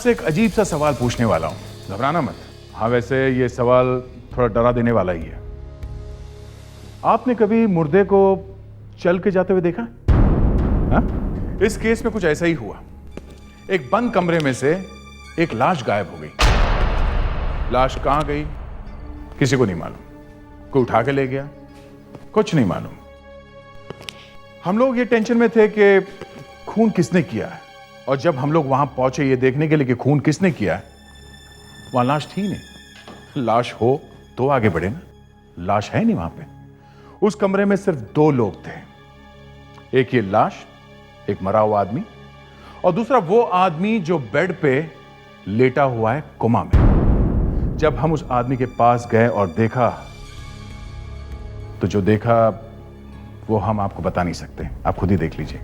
आपसे एक अजीब सा सवाल पूछने वाला हूं, घबराना मत। हाँ, वैसे ये सवाल थोड़ा डरा देने वाला ही है। आपने कभी मुर्दे को चल के जाते हुए देखा? हाँ? इस केस में कुछ ऐसा ही हुआ। एक बंद कमरे में से एक लाश गायब हो गई। लाश कहां गई किसी को नहीं मालूम। कोई उठा के ले गया, कुछ नहीं मालूम। हम लोग ये टेंशन में थे कि खून किसने किया है, और जब हम लोग वहां पहुंचे ये देखने के लिए कि खून किसने किया है, वहां लाश थी नहीं। लाश हो तो आगे बढ़े ना, लाश है नहीं वहां पे। उस कमरे में सिर्फ 2 लोग थे, एक ये लाश, एक मरा हुआ आदमी, और दूसरा वो आदमी जो बेड पे लेटा हुआ है कोमा में। जब हम उस आदमी के पास गए और देखा तो जो देखा वो हम आपको बता नहीं सकते, आप खुद ही देख लीजिए।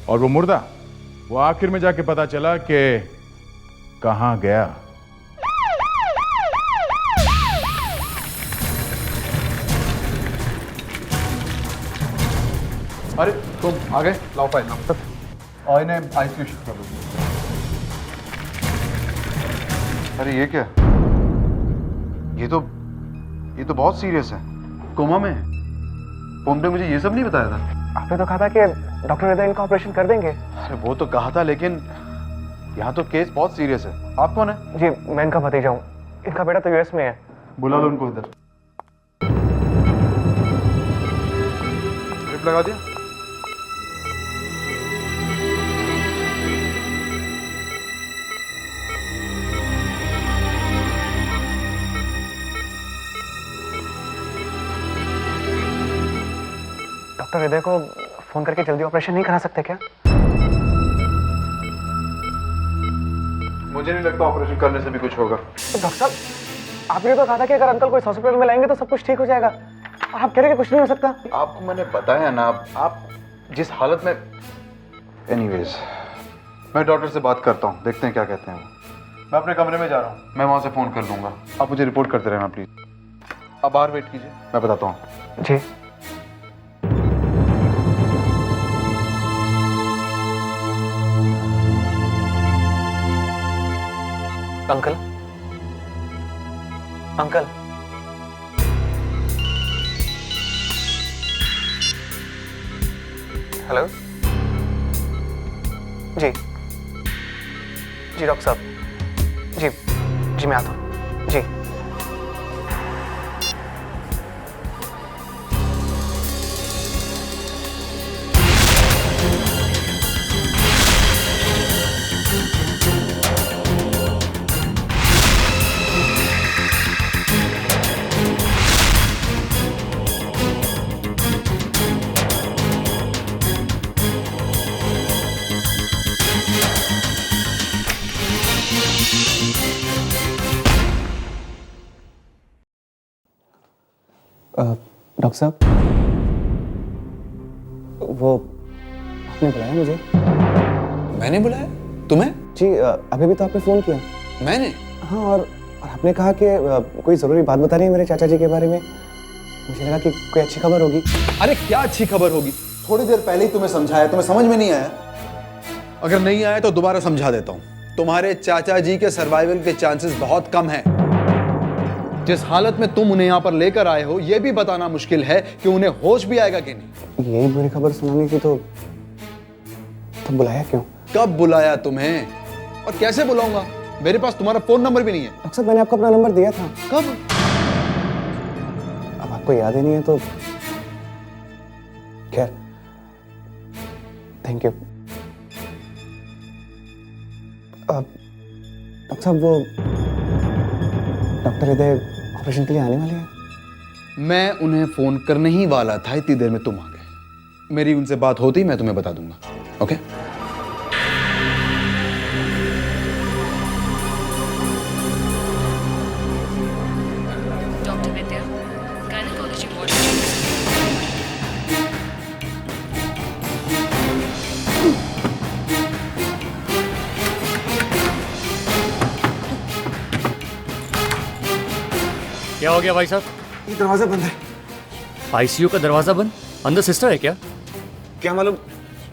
और वो मुर्दा, वो आखिर में जाके पता चला कि कहां गया। अरे तुम आ गए, लाओ फाइल लाओ और इन्हें आईसीयू शिफ्ट कर दो। अरे ये क्या? ये तो बहुत सीरियस है, कोमा में। तुमने मुझे ये सब नहीं बताया था। आपने तो कहा था कि डॉक्टर हृदय इनका ऑपरेशन कर देंगे। अरे वो तो कहा था, लेकिन यहाँ तो केस बहुत सीरियस है। आप कौन है? जी, मैं इनका भतीजा हूँ। इनका बेटा तो यूएस में है। बुला लो उनको इधर। ड्रिप लगा दिया? डॉक्टर हृदय को फोन करके जल्दी ऑपरेशन नहीं करा सकते क्या? मुझे नहीं लगता ऑपरेशन करने से भी कुछ होगा। तो डॉक्टर साहब, आपने तो कहा था कि अगर अंकल को इस हॉस्पिटल में लाएंगे तो सब कुछ ठीक हो जाएगा। आप कह रहे हैं कि कुछ नहीं हो सकता। आपको मैंने बताया ना, आप जिस हालत में। एनीवेज, मैं डॉक्टर से बात करता हूँ, देखते हैं क्या कहते हैं वो। मैं अपने कमरे में जा रहा हूँ, मैं वहाँ से फ़ोन कर दूंगा। आप मुझे रिपोर्ट करते रहना प्लीज़। आप बाहर वेट कीजिए, मैं बताता हूँ। जी। Uncle, uncle, hello. जी जी डॉक्टर साहब, जी जी मैं आता हूँ। जी डॉक्टर साहब, वो आपने बुलाया मुझे? मैंने बुलाया तुम्हें? जी, अभी भी तो आपने फ़ोन किया। मैंने? हाँ, और आपने कहा कि कोई ज़रूरी बात बता रही है मेरे चाचा जी के बारे में। मुझे लगा कि कोई अच्छी खबर होगी। अरे क्या अच्छी खबर होगी? थोड़ी देर पहले ही तुम्हें समझाया, तुम्हें समझ में नहीं आया? अगर नहीं आया तो दोबारा समझा देता हूँ। तुम्हारे चाचा जी के सर्वाइवल के चांसेस बहुत कम हैं। जिस हालत में तुम उन्हें यहाँ पर लेकर आए हो, यह भी बताना मुश्किल है कि उन्हें होश भी आएगा कि नहीं। यही बुरी खबर सुनानी थी तो बुलाया क्यों? कब बुलाया तुम्हें और कैसे बुलाऊंगा? मेरे पास तुम्हारा फोन नंबर भी नहीं है। डॉक्टर साहब, मैंने आपको अपना नंबर दिया था। कब? अब आपको याद ही नहीं है तो खैर, थैंक यू। डॉक्टर साहब, वो डॉक्टर हृदय ऑपरेशन के लिए आने वाले हैं। मैं उन्हें फोन करने ही वाला था, इतनी देर में तुम आ गए। मेरी उनसे बात होती मैं तुम्हें बता दूंगा। ओके? डॉक्टर विद्या, गायनेकोलॉजी वार्ड। क्या हो गया भाई साहब? ये दरवाजा बंद है। आईसीयू का दरवाजा बंद? अंदर सिस्टर है क्या? क्या मालूम,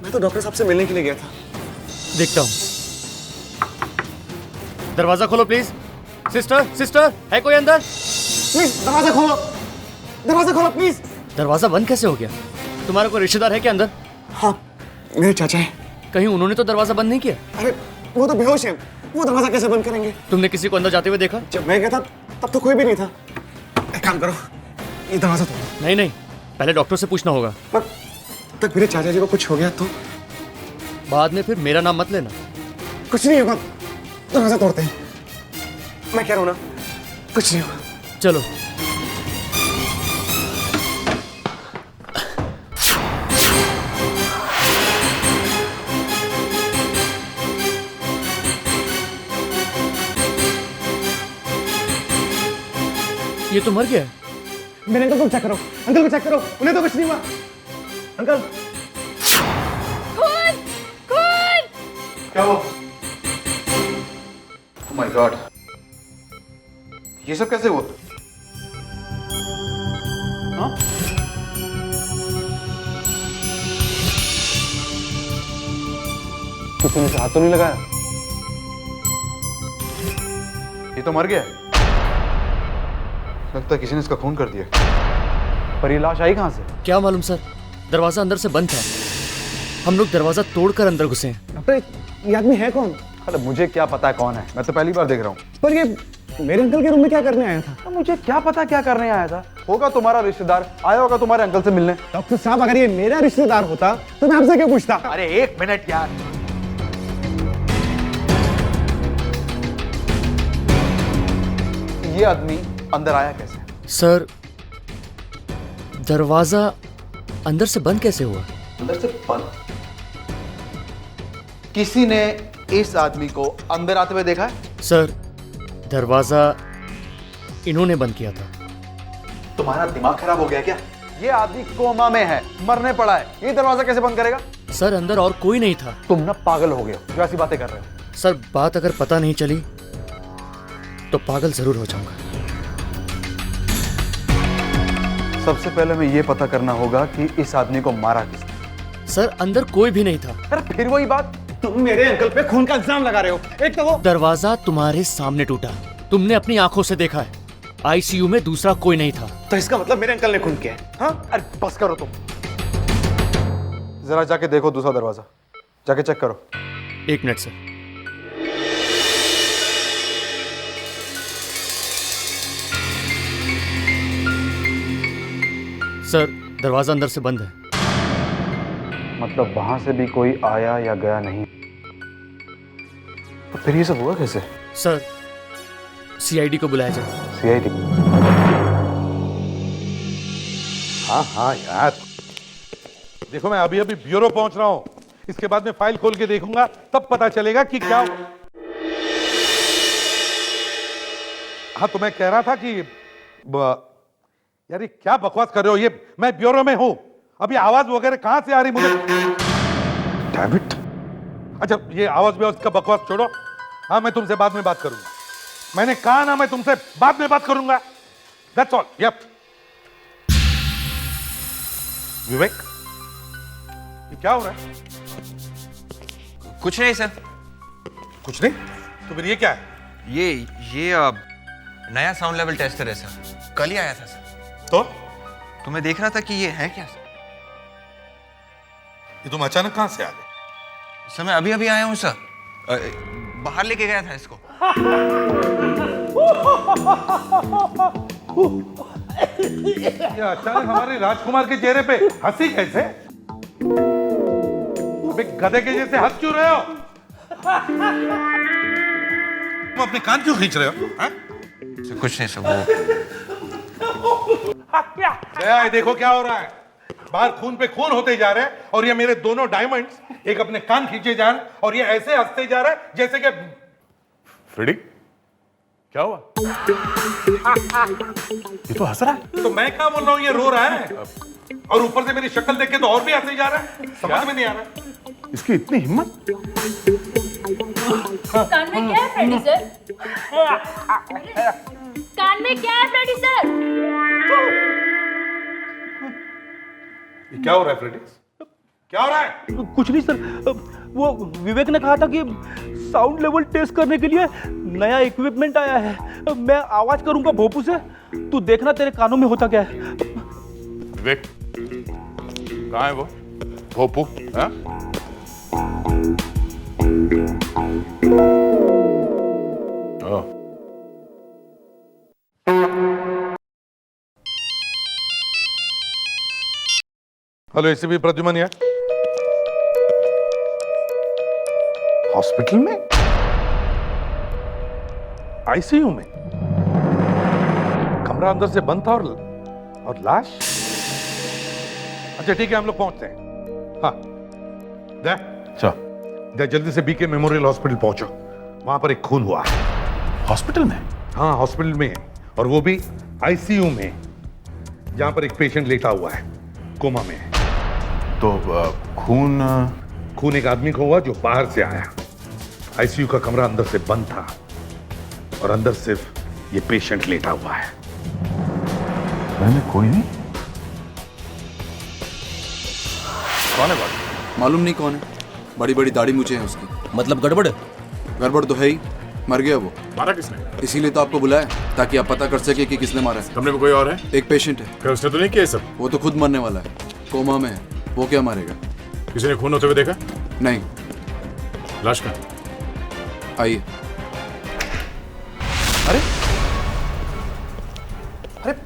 मैं तो डॉक्टर साहब से मिलने के लिए गया था। देखता हूँ। दरवाजा खोलो प्लीज। सिस्टर सिस्टर, है कोई अंदर? प्लीज दरवाजा खोलो, दरवाजा खोलो प्लीज। दरवाजा बंद कैसे हो गया? तुम्हारा कोई रिश्तेदार है क्या अंदर? हाँ, मेरे चाचा है। कहीं उन्होंने तो दरवाजा बंद नहीं किया? अरे वो तो बेहोश है, वो दरवाजा कैसे बंद करेंगे? तुमने किसी को अंदर जाते हुए देखा? जब मैं गया था तब तो कोई भी नहीं था। एक काम करो, ये दरवाजा तोड़ो। नहीं नहीं, पहले डॉक्टर से पूछना होगा। पर तब तक मेरे चाचा जी को कुछ हो गया तो? बाद में फिर मेरा नाम मत लेना। कुछ नहीं होगा, दरवाजा तोड़ते हैं। मैं कह रहा हूँ ना, कुछ नहीं होगा। चलो। ये तो मर गया है। मेरे अंकल को चेक करो, अंकल को चेक करो, उन्हें तो कुछ नहीं हुआ। अंकल खून खून। क्या हुआ? ओह माय गॉड, ये सब कैसे हुआ? हाँ? किसी ने हाथ तो नहीं लगाया? ये तो मर गया। लगता है किसी ने इसका खून कर दिया। पर ये लाश आई कहाँ से? क्या मालूम सर, दरवाजा अंदर से बंद था। हम लोग दरवाजा तोड़कर अंदर घुसे हैं। डॉक्टर, ये आदमी है कौन? अरे मुझे क्या पता है कौन है, मैं तो पहली बार देख रहा हूँ। पर ये मेरे अंकल के रूम में क्या करने आया था? तो मुझे क्या पता क्या करने आया था। होगा तुम्हारा रिश्तेदार, आया होगा तुम्हारे अंकल से मिलने। डॉक्टर साहब, अगर ये मेरा रिश्तेदार होता तो मैं आपसे क्यों पूछता? अरे एक मिनट यार, ये आदमी अंदर आया कैसे? सर, दरवाजा अंदर से बंद कैसे हुआ? अंदर से बंद? किसी ने इस आदमी को अंदर आते हुए देखा है? सर, दरवाजा इन्होंने बंद किया था। तुम्हारा दिमाग खराब हो गया क्या? ये आदमी कोमा में है, मरने पड़ा है, ये दरवाजा कैसे बंद करेगा? सर, अंदर और कोई नहीं था। तुम ना पागल हो गए हो जो ऐसी बातें कर रहे हो। सर, बात अगर पता नहीं चली तो पागल जरूर हो जाऊंगा। सबसे पहले मैं ये पता करना होगा कि इस आदमी को मारा किसने। सर, अंदर कोई भी नहीं था। अरे फिर वही बात, तुम मेरे अंकल पे खून का इल्जाम लगा रहे हो। एक तो वो दरवाजा तुम्हारे सामने टूटा, तुमने अपनी आंखों से देखा है। आईसीयू में दूसरा कोई नहीं था। तो इसका मतलब मेरे अंकल ने खून किया है? हाँ? अरे बस करो तुम। जरा जाके देखो दूसरा दरवाजा, जाके चेक करो। एक मिनट सर। सर, दरवाजा अंदर से बंद है। मतलब वहां से भी कोई आया या गया नहीं। तो फिर ये सब हुआ कैसे? सर, सीआईडी को बुलाया जाए। सीआईडी? हाँ हाँ यार, देखो मैं अभी अभी ब्यूरो पहुंच रहा हूं, इसके बाद में फाइल खोल के देखूंगा, तब पता चलेगा कि क्या। हाँ, तो मैं कह रहा था कि यार ये क्या बकवास कर रहे हो? ये मैं ब्यूरो में हूं, अभी आवाज वगैरह कहां से आ रही मुझे? Damn it! अच्छा, ये आवाज भी उसका बकवास छोड़ो। हाँ, मैं तुमसे बाद में बात करूंगा। मैंने कहा ना, मैं तुमसे बाद में बात करूंगा। That's all. Yep. विवेक, ये क्या हो रहा है? कुछ नहीं सर। कुछ नहीं? तो फिर ये क्या है? ये नया साउंड लेवल टेस्टर है सर, कल ही आया था सर। तो मैं देख रहा था कि ये है क्या सर। ये तुम अचानक कहां से आ गए? सर मैं अभी अभी आया हूँ सर, बाहर लेके गया था इसको। ये अचानक हमारे राजकुमार के चेहरे पे हंसी कैसे? अबे गधे के जैसे हंस क्यों रहे हो? तुम अपने कान क्यों खींच रहे हो? सर कुछ नहीं सर, ये देखो क्या हो रहा है। बाहर खून पे खून होते जा रहे हैं और ये मेरे दोनों डायमंड्स एक अपने कान खींचे जा रहे हैं और ये ऐसे हंसते जा रहा है जैसे कि फ्रेडी, क्या हुआ? ये तो हंस रहा है। तो मैं क्या बोल रहा हूँ, ये रो रहा है और ऊपर से मेरी शक्ल देख के तो और भी हंसे जा रहा है। समझ में नहीं आ रहा इसकी इतनी हिम्मत। कान में क्या है फ्रेडी सर? कान में क्या है फ्रेडी सर? ये क्या हो रहा है फ्रेडी? क्या हो रहा है? कुछ नहीं सर, वो विवेक ने कहा था कि साउंड लेवल टेस्ट करने के लिए नया इक्विपमेंट आया है। मैं आवाज करूंगा भोपू से, तू देखना तेरे कानों में होता क्या है। विवेक, कहाँ है वो भोपू? हाँ? ओह, हेलो एसीपी प्रद्युमन है। हॉस्पिटल में, आईसीयू में, कमरा अंदर से बंद था और लाश। अच्छा ठीक है, हम लोग पहुंचते हैं। हाँ अच्छा, जल्दी से बीके मेमोरियल हॉस्पिटल पहुंचो, वहां पर एक खून हुआ है। हॉस्पिटल में? हाँ हॉस्पिटल में है, और वो भी आईसीयू में, जहां पर एक पेशेंट लेटा हुआ है, कोमा में है। तो खून एक आदमी को हुआ जो बाहर से आया। आईसीयू का कमरा अंदर से बंद था और अंदर सिर्फ ये पेशेंट लेटा हुआ है। मैंने कोई नहीं। कौन है बात? मालूम नहीं कौन है, बड़ी बड़ी दाढ़ी मूछें हैं उसकी। मतलब गड़बड़? गड़बड़ तो है ही, मर गया वो। मारा किसने? इसीलिए तो आपको बुलाया, ताकि आप पता कर सके कि किसने मारा है। कमरे में कोई और है? एक पेशेंट है। क्या उसने तो नहीं किया सब? वो तो खुद मरने वाला है, कोमा में है, वो क्या मारेगा? किसी ने खून होते हुए देखा? नहीं। लाश का? आइए। अरे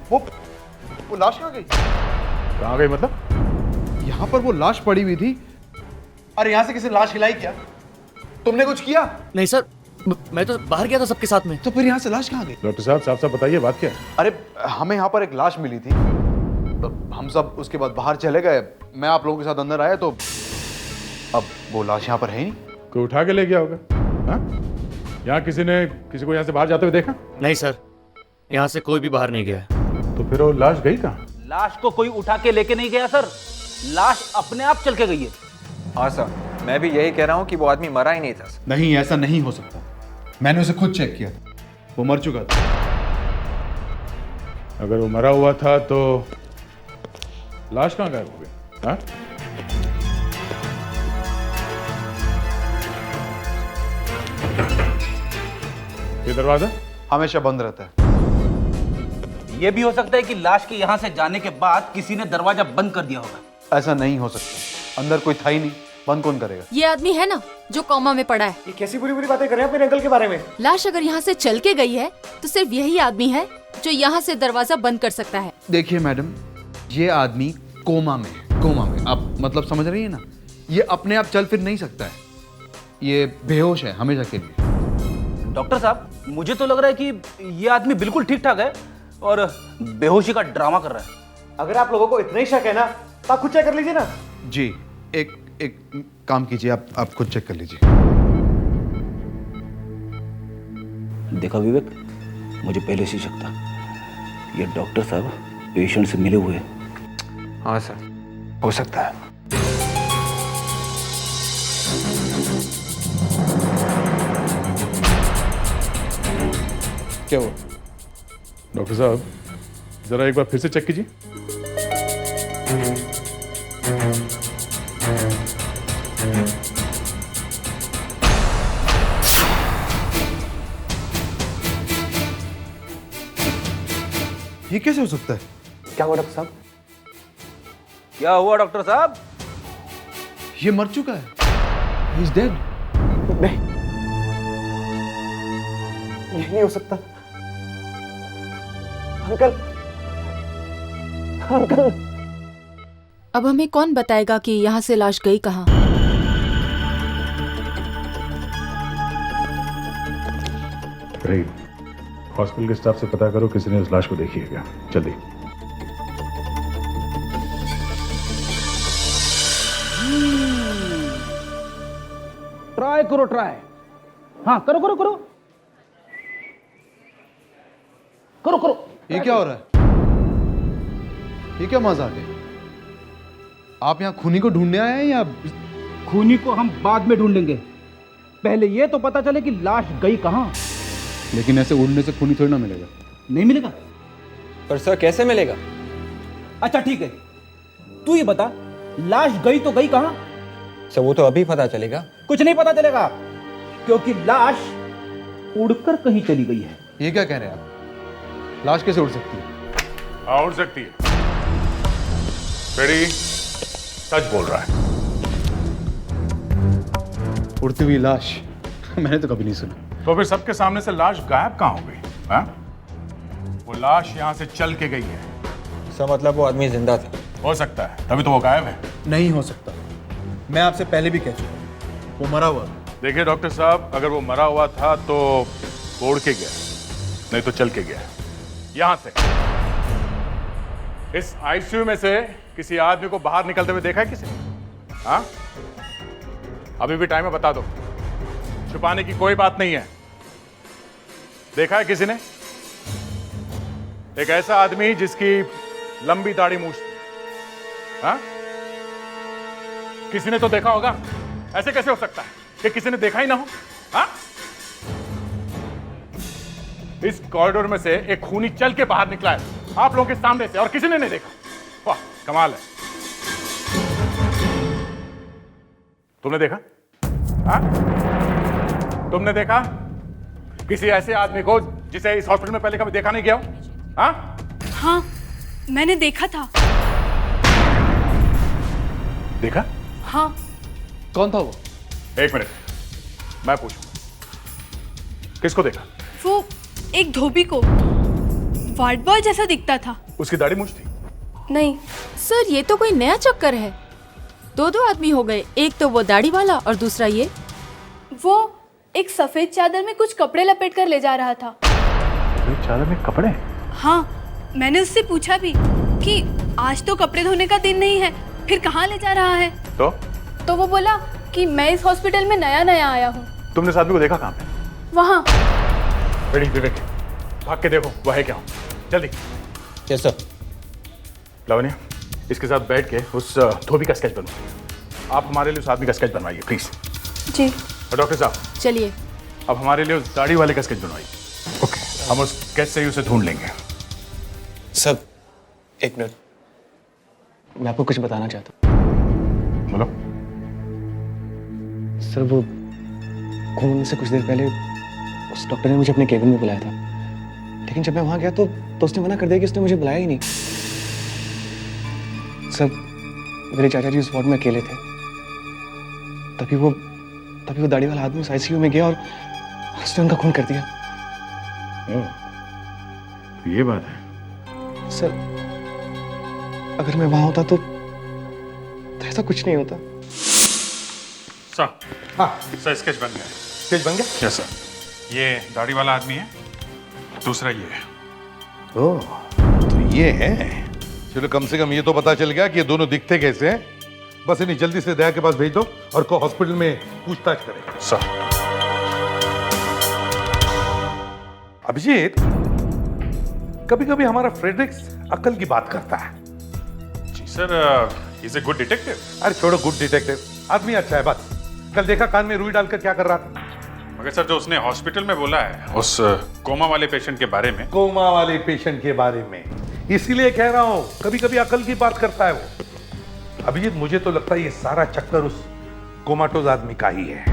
वो लाश कहाँ गई? कहाँ गई मतलब? यहाँ पर वो लाश पड़ी हुई थी। अरे यहाँ से किसी ने लाश हिलाई क्या? तुमने कुछ किया? नहीं सर, मैं तो बाहर गया था सबके साथ में। तो फिर यहाँ से लाश कहाँ गई? डॉक्टर साहब, साफ साफ बताइए बात क्या है? अरे हमें यहाँ पर एक लाश मिली थी, तो हम सब उसके बाद बाहर चले गए। मैं आप लोगों के साथ अंदर आया, तो अब वो लाश यहाँ पर है ही नहीं। कोई उठा के ले गया होगा? हाँ? यहाँ किसी को यहाँ से बाहर जाते हुए देखा? नहीं सर, यहाँ से कोई भी बाहर नहीं गया। तो फिर वो लाश गई कहाँ? लाश को कोई उठा के लेके नहीं गया सर, लाश अपने आप चल के गई है। हाँ सर, मैं भी यही कह रहा हूँ कि वो आदमी मरा ही नहीं था। नहीं, ऐसा नहीं हो सकता। मैंने उसे खुद चेक किया, वो मर चुका था। अगर वो मरा हुआ था तो लाश कहाँ गायब हो गई? हाँ? ये दरवाजा हमेशा बंद रहता है। ये भी हो सकता है कि लाश के यहाँ से जाने के बाद किसी ने दरवाजा बंद कर दिया होगा। ऐसा नहीं हो सकता, अंदर कोई था ही नहीं, बंद कौन करेगा? ये आदमी है ना जो कोमा में पड़ा है। ये कैसी बुरी बुरी बातें कर रहे हैं अपने अंकल के बारे में? लाश अगर यहाँ से चल के गई है तो सिर्फ यही आदमी है जो यहाँ से दरवाजा बंद कर सकता है। देखिए मैडम, ये आदमी कोमा में है, कोमा में। आप मतलब समझ रही है ना? ये अपने आप चल फिर नहीं सकता है, ये बेहोश है हमेशा के लिए। डॉक्टर साहब, मुझे तो लग रहा है कि ये आदमी बिल्कुल ठीक ठाक है और बेहोशी का ड्रामा कर रहा है। अगर आप लोगों को इतना ही शक है ना, तो आप खुद चेक कर लीजिए ना। जी, एक काम कीजिए, आप खुद चेक कर लीजिए। देखा विवेक, मुझे पहले से शक था, ये डॉक्टर साहब पेशेंट से मिले हुए हैं। हाँ सर, हो सकता है। क्या हुआ? डॉक्टर साहब, जरा एक बार फिर से चेक कीजिए। ये कैसे हो सकता है? क्या हुआ डॉक्टर साहब? क्या हुआ डॉक्टर साहब? ये मर चुका है, ही इज डेड। नहीं, ये नहीं हो सकता। Uncle, uncle. अब हमें कौन बताएगा कि यहाँ से लाश गई कहाँ? ग्रेट। हॉस्पिटल के स्टाफ से पता करो किसी ने उस लाश को देखी है क्या, जल्दी। ट्राई करो, ट्राई। हाँ, करो करो करो करो करो। ये क्या हो रहा है? ये क्या मजाक है? आप यहाँ खूनी को ढूंढने आए हैं या? खूनी को हम बाद में ढूंढेंगे, पहले ये तो पता चले कि लाश गई कहाँ। लेकिन ऐसे उड़ने से खूनी थोड़ी ना मिलेगा। नहीं मिलेगा? पर सर कैसे मिलेगा? अच्छा ठीक है, तू ये बता लाश गई तो गई कहाँ? सर वो तो अभी पता चलेगा। कुछ नहीं पता चलेगा, क्योंकि लाश उड़कर कहीं चली गई है। ये क्या कह रहे हैं आप? लाश कैसे उड़ सकती है? हाँ, उड़ सकती है। फ्रेडी सच बोल रहा है। उड़ती हुई लाश मैंने तो कभी नहीं सुना। तो फिर सबके सामने से लाश गायब कहाँ हो गई? हाँ? वो लाश यहाँ से चल के गई है। सर मतलब वो आदमी जिंदा था। हो सकता है, तभी तो वो गायब है। नहीं हो सकता, मैं आपसे पहले भी कह चुका हूं, वो मरा हुआ। देखिए डॉक्टर साहब, अगर वो मरा हुआ था तो वो उड़ के गया, नहीं तो चल के गया। यहां से इस आईसीयू में से किसी आदमी को बाहर निकलते हुए देखा है किसी ने? हाँ, अभी भी टाइम है, बता दो। छुपाने की कोई बात नहीं है। देखा है किसी ने? एक ऐसा आदमी जिसकी लंबी दाढ़ी मूंछ थी। हाँ, किसी ने तो देखा होगा। ऐसे कैसे हो सकता है कि किसी ने देखा ही ना हो? हाँ, इस कॉरिडोर में से एक खूनी चल के बाहर निकला है आप लोगों के सामने से, और किसी ने नहीं देखा। वाह, कमाल है। तुमने देखा? हाँ, तुमने देखा किसी ऐसे आदमी को जिसे इस हॉस्पिटल में पहले कभी देखा नहीं गया हो? हाँ? हाँ, मैंने देखा था। देखा? हाँ। कौन था वो? एक मिनट, मैं पूछूं। किसको देखा? वो एक धोबी को, वार्ड बॉय जैसा दिखता था। उसकी दाढ़ी मूंछ थी? नहीं सर, ये तो कोई नया चक्कर है। दो आदमी हो गए, एक तो वो दाढ़ी वाला और दूसरा ये। वो एक सफेद चादर में कुछ कपड़े लपेट कर ले जा रहा था। चादर में कपड़े? हाँ, मैंने उससे पूछा भी कि आज तो कपड़े धोने का दिन नहीं है, फिर कहाँ ले जा रहा है? तो वो बोला कि मैं इस हॉस्पिटल में नया आया हूँ। तुमने इस आदमी को देखा कहाँ पे? वहाँ। रेडी विवेक, भाग के देखो वो है क्या। जल्दी। Yes sir. लावण्या, इसके साथ बैठ के उस धोबी का स्केच बनवाइए। आप हमारे लिए उस आदमी का स्केच बनवाइए प्लीज। जी। और डॉक्टर साहब, चलिए अब हमारे लिए उस दाढ़ी वाले का स्केच बनवाइए। ओके, हम उस स्केच से ही उसे ढूंढ लेंगे। सर एक मिनट, मैं आपको कुछ बताना चाहता हूँ। बोलो। सर वो घूमने से कुछ देर पहले उस डॉक्टर ने मुझे अपने केबिन में बुलाया था, लेकिन जब मैं वहां गया तो उसने मना कर दिया कि उसने मुझे बुलाया ही नहीं। सर मेरे चाचा जी उस वार्ड में अकेले थे, तभी वो दाढ़ी वाला आदमी उस आईसीयू में गया और उसने उनका खून कर दिया। ये बात है। सर अगर मैं वहां होता तो ऐसा कुछ नहीं होता। सर, हाँ सर, स्केच बन गया। स्केच बन गया? Yes sir. ये दाढ़ी वाला आदमी है, दूसरा ये है। ओह, तो ये है। चलो, कम से कम ये तो पता चल गया कि ये दोनों दिखते कैसे हैं। बस इन्हें जल्दी से दया के पास भेज दो और को हॉस्पिटल में पूछताछ करें। सर। अभिजीत, कभी कभी हमारा फ्रेडरिक्स अकल की बात करता है। जी sir, is a good detective. अरे छोड़ो गुड डिटेक्टिव, आदमी अच्छा है बस। कल देखा कान में रुई डालकर क्या कर रहा था। मगर सर, जो उसने हॉस्पिटल में बोला है उस कोमा वाले पेशेंट के बारे में। कोमा वाले पेशेंट के बारे में, इसीलिए कह रहा हूं कभी कभी अकल की बात करता है वो। अभिजीत, मुझे तो लगता है ये सारा चक्कर उस कोमाटोज आदमी का ही है।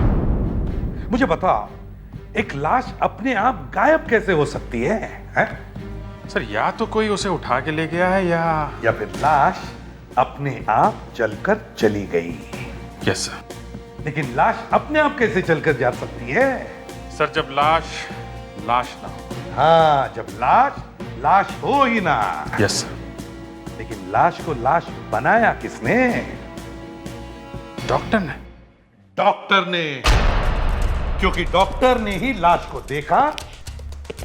मुझे बता, एक लाश अपने आप गायब कैसे हो सकती है, हैं? सर, या तो कोई उसे उठा के ले गया है या फिर लाश अपने आप चलकर चली गई। Yes sir. लेकिन लाश अपने आप कैसे चलकर जा सकती है? सर, जब लाश ना हो। हाँ, जब लाश हो ही ना। Yes sir. लेकिन लाश को लाश बनाया किसने? डॉक्टर ने। डॉक्टर ने, क्योंकि डॉक्टर ने ही लाश को देखा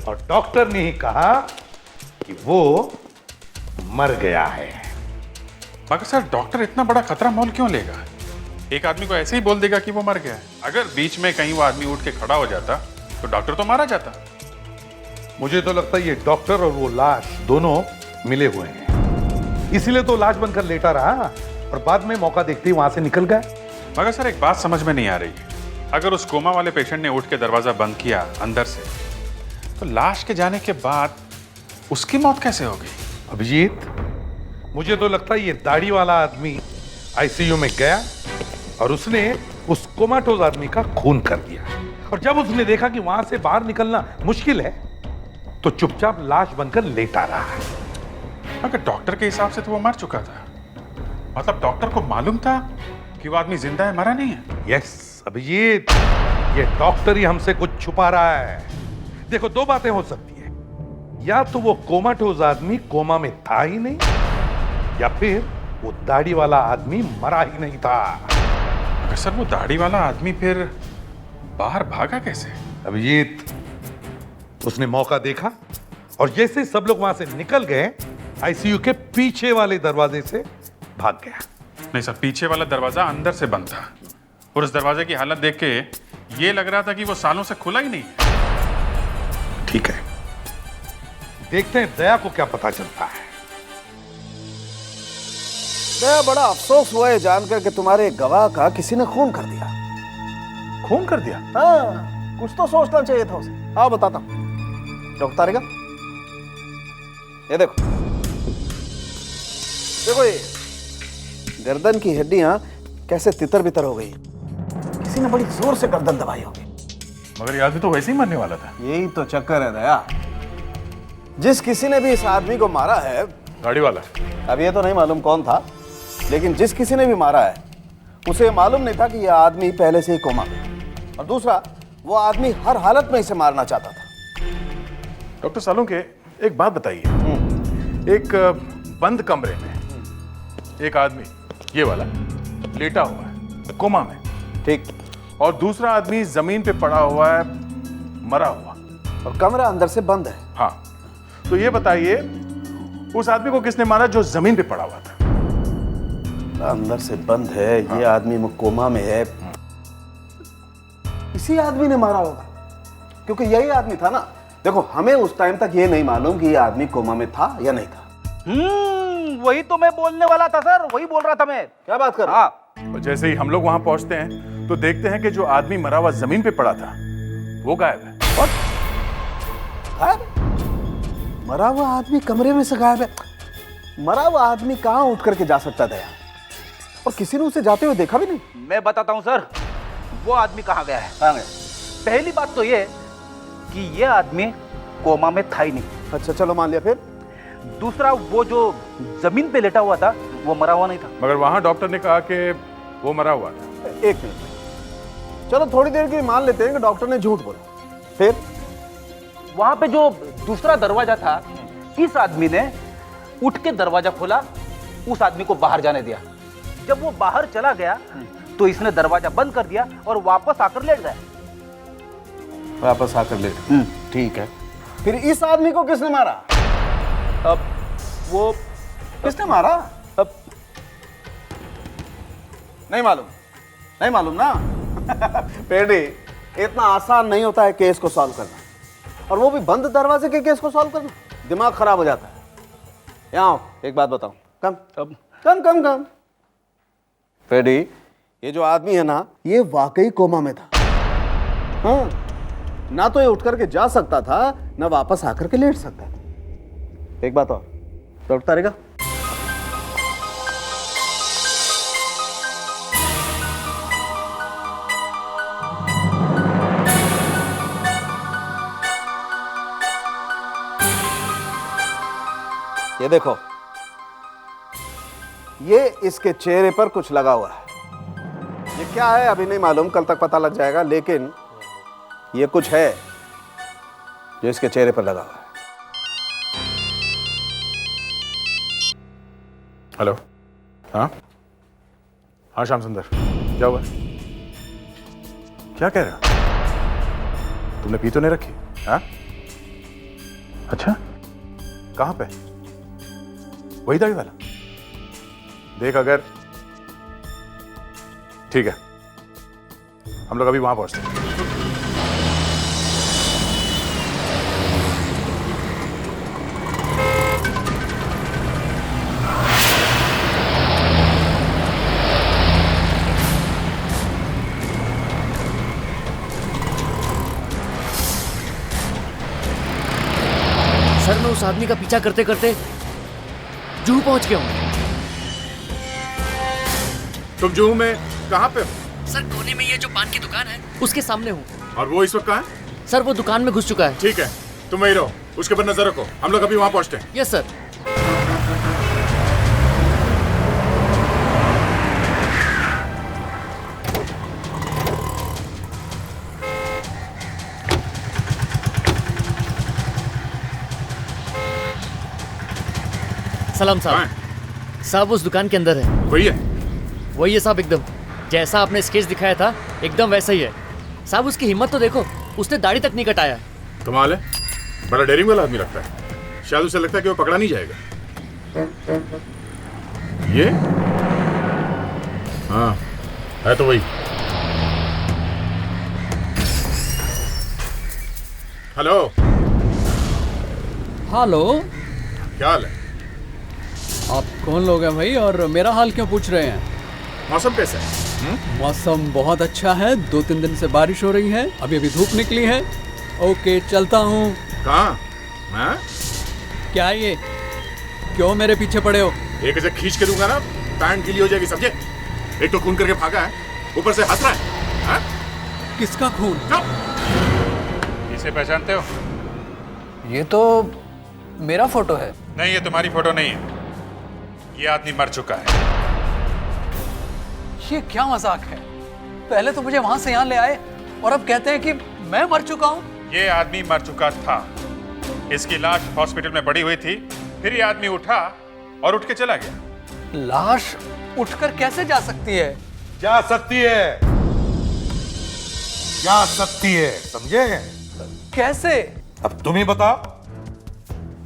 और डॉक्टर ने ही कहा कि वो मर गया है। मगर सर, डॉक्टर इतना बड़ा खतरा मोल क्यों लेगा? एक आदमी को ऐसे ही बोल देगा कि वो मर गया है। अगर बीच में कहीं वो आदमी उठ के खड़ा हो जाता तो डॉक्टर तो मारा जाता। मुझे तो लगता है ये डॉक्टर और वो लाश दोनों मिले हुए हैं, इसीलिए तो लाश बनकर लेटा रहा और बाद में मौका देखते ही वहां से निकल गया। मगर सर, एक बात समझ में नहीं आ रही है। अगर उस कोमा वाले पेशेंट ने उठ के दरवाजा बंद किया अंदर से, तो लाश के जाने के बाद उसकी मौत कैसे हो गई? अभिजीत, मुझे तो लगता है ये दाढ़ी वाला आदमी आईसीयू में गया और उसने उस कोमाटोज आदमी का खून कर दिया। और जब उसने देखा कि वहां से बाहर निकलना मुश्किल है तो चुपचाप लाश बनकर लेटा रहा है। मगर डॉक्टर के हिसाब से तो वो मर चुका था। मतलब डॉक्टर को मालूम था कि वो आदमी जिंदा है, मरा नहीं है। यस अभिजीत, ये डॉक्टर ही हमसे कुछ छुपा रहा है। देखो, दो बातें हो सकती है, या तो वो कोमाटोज आदमी कोमा में था ही नहीं, या फिर वो दाढ़ी वाला आदमी मरा ही नहीं था। मगर सर, वो दाढ़ी वाला आदमी फिर बाहर भागा कैसे? अभिजीत, उसने मौका देखा और जैसे सब लोग वहां से निकल गए, आईसीयू के पीछे वाले दरवाजे से भाग गया। नहीं सर, पीछे वाला दरवाजा अंदर से बंद था और उस दरवाजे की हालत देख के ये लग रहा था कि वो सालों से खुला ही नहीं। ठीक है, देखते हैं दया को क्या पता चलता है। दया, बड़ा अफसोस हुआ है जानकर कि तुम्हारे गवाह का किसी ने खून कर दिया। खून कर दिया? हाँ, कुछ तो सोचना चाहिए था उसे। हाँ, बताता हूं। डॉक्टर तारिका, ये देखो, देखो ये गर्दन की हड्डियां कैसे तितर बितर हो गई। किसी ने बड़ी जोर से गर्दन दबाई होगी। मगर ये आदमी तो वैसे ही मरने वाला था। यही तो चक्कर है दया। जिस किसी ने भी इस आदमी को मारा है, गाड़ी वाला, अब ये तो नहीं मालूम कौन था, लेकिन जिस किसी ने भी मारा है उसे मालूम नहीं था कि यह आदमी पहले से ही कोमा में। और दूसरा, वो आदमी हर हालत में इसे मारना चाहता था। डॉक्टर सालुंके, एक बात बताइए। एक बंद कमरे में एक आदमी, ये वाला, लेटा हुआ है कोमा में, ठीक, और दूसरा आदमी जमीन पे पड़ा हुआ है, मरा हुआ, और कमरा अंदर से बंद है। हाँ, तो ये बताइए, उस आदमी को किसने मारा जो जमीन पे पड़ा हुआ था? अंदर से बंद है, ये आदमी कोमा में है, इसी आदमी ने मारा होगा, क्योंकि यही आदमी था ना। देखो, हमें उस टाइम तक ये नहीं मालूम कि ये आदमी कोमा में था या नहीं था। वही तो मैं बोलने वाला था सर, वही बोल रहा था मैं। क्या बात कर? हाँ, और जैसे ही हम लोग वहां पहुंचते हैं तो देखते हैं कि जो आदमी मरा हुआ जमीन पे पड़ा था वो गायब है। गायब? मरा हुआ आदमी कमरे में से गायब है? मरा हुआ आदमी कहां उठ करके जा सकता था? और किसी ने उसे जाते हुए देखा भी नहीं। मैं बताता हूँ सर, वो आदमी कहाँ गया है। कहां गया? पहली बात तो ये कि ये आदमी कोमा में था ही नहीं। अच्छा, चलो मान लिया। फिर दूसरा, वो जो जमीन पे लेटा हुआ था वो मरा हुआ नहीं था। मगर वहां डॉक्टर ने कहा कि वो मरा हुआ था। एक मिनट, चलो थोड़ी देर के लिए मान लेते हैं कि डॉक्टर ने झूठ बोला। फिर वहां पे जो दूसरा दरवाजा था, इस आदमी ने उठ के दरवाजा खोला, उस आदमी को बाहर जाने दिया। जब वो बाहर चला गया तो इसने दरवाजा बंद कर दिया और वापस आकर लेट गया। वापस आकर लेट? ठीक है। फिर इस आदमी को किसने मारा? अब वो किसने मारा? अब नहीं मालूम? नहीं मालूम ना? पेडी, इतना आसान नहीं होता है केस को सॉल्व करना, और वो भी बंद दरवाजे के केस को सॉल्व करना। दिमाग खराब हो जाता है। यहाँ आओ, एक बात बताओ। कम कम कम कम। पेडी, ये जो आदमी है ना, ये वाकई कोमा में था। हाँ, ना तो ये उठ करके जा सकता था, ना वापस आकर के लेट सकता था। एक बात और, डॉक्टर तारिका, ये देखो, ये इसके चेहरे पर कुछ लगा हुआ है। ये क्या है अभी नहीं मालूम, कल तक पता लग जाएगा, लेकिन ये कुछ है जो इसके चेहरे पर लगा हुआ है। हेलो, हाँ हाँ, श्याम सुंदर, क्या हुआ? क्या कह रहे हो? तुमने पी तो नहीं रखी? हाँ, अच्छा, कहां पे? वही दाढ़ी वाला? देख, अगर ठीक है, हम लोग अभी वहां पहुंचते हैं। सर, मैं उस आदमी का पीछा करते करते जूहू पहुंच गया हूं। तुम जुहू में कहाँ पे हो? सर कोने में ये जो पान की दुकान है उसके सामने हूँ। और वो इस वक्त कहाँ है? सर वो दुकान में घुस चुका है। ठीक है, तुम वहीं रहो, उसके ऊपर नजर रखो, हम लोग अभी वहां पहुंचते हैं। Yes sir. सलाम साहब। साहब उस दुकान के अंदर है। वही है? वही है साहब, एकदम जैसा आपने स्केच दिखाया था एकदम वैसा ही है। साहब उसकी हिम्मत तो देखो, उसने दाढ़ी तक नहीं कटाया। कमाल है, बड़ा डेयरिंग वाला आदमी लगता है। शायद उसे लगता है कि वो पकड़ा नहीं जाएगा। ये हाँ है तो वही। हेलो। हेलो, क्या हाल है? आप कौन लोग हैं भाई, और मेरा हाल क्यों पूछ रहे हैं? मौसम कैसा है? मौसम बहुत अच्छा है, 2-3 दिन से बारिश हो रही है, अभी अभी धूप निकली है। ओके चलता हूँ। कहाँ? क्या ये, क्यों मेरे पीछे पड़े हो? एक ऐसे खींच के दूंगा ना, पैंट गीली हो जाएगी समझे। एक तो खून करके भागा है, ऊपर से हंस रहा है। किसका खून? इसे पहचानते हो? ये तो मेरा फोटो है। नहीं, ये तुम्हारी फोटो नहीं है, ये आदमी मर चुका है। ये क्या मजाक है? पहले तो मुझे वहां से यहाँ ले आए और अब कहते हैं कि मैं मर चुका हूँ। ये आदमी मर चुका था, इसकी लाश हॉस्पिटल में पड़ी हुई थी, फिर ये आदमी उठा और उठ के चला गया। लाश उठकर कैसे जा सकती है? जा सकती है, जा सकती है, समझे? कैसे? अब तुम ही बताओ,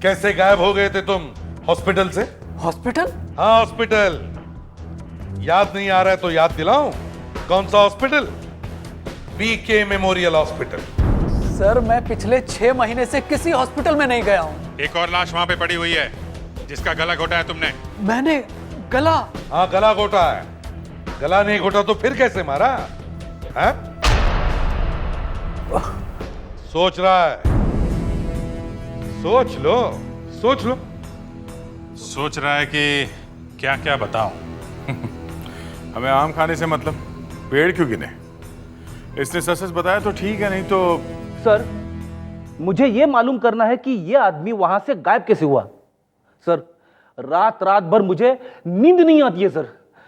कैसे गायब हो गए थे तुम हॉस्पिटल से? हॉस्पिटल? हाँ हॉस्पिटल। याद नहीं आ रहा है तो याद दिलाऊं? कौन सा hospital? BK memorial hospital. Sir मैं पिछले 6 महीने से किसी हॉस्पिटल में नहीं गया हूँ। एक और लाश वहां पे पड़ी हुई है, जिसका गला घोटा है तुमने। मैंने गला? हाँ गला घोटा है। गला नहीं घोटा तो फिर कैसे मारा है? सोच रहा है, सोच लो, सोच लो। सोच रहा है कि क्या क्या बताऊं। हमें आम खाने से मतलब, पेड़ क्यों गिने? इसने सच सच बताया तो ठीक है, नहीं तो। सर मुझे यह मालूम करना है कि यह आदमी वहां से गायब कैसे हुआ। सर रात रात भर मुझे नींद नहीं आती है सर,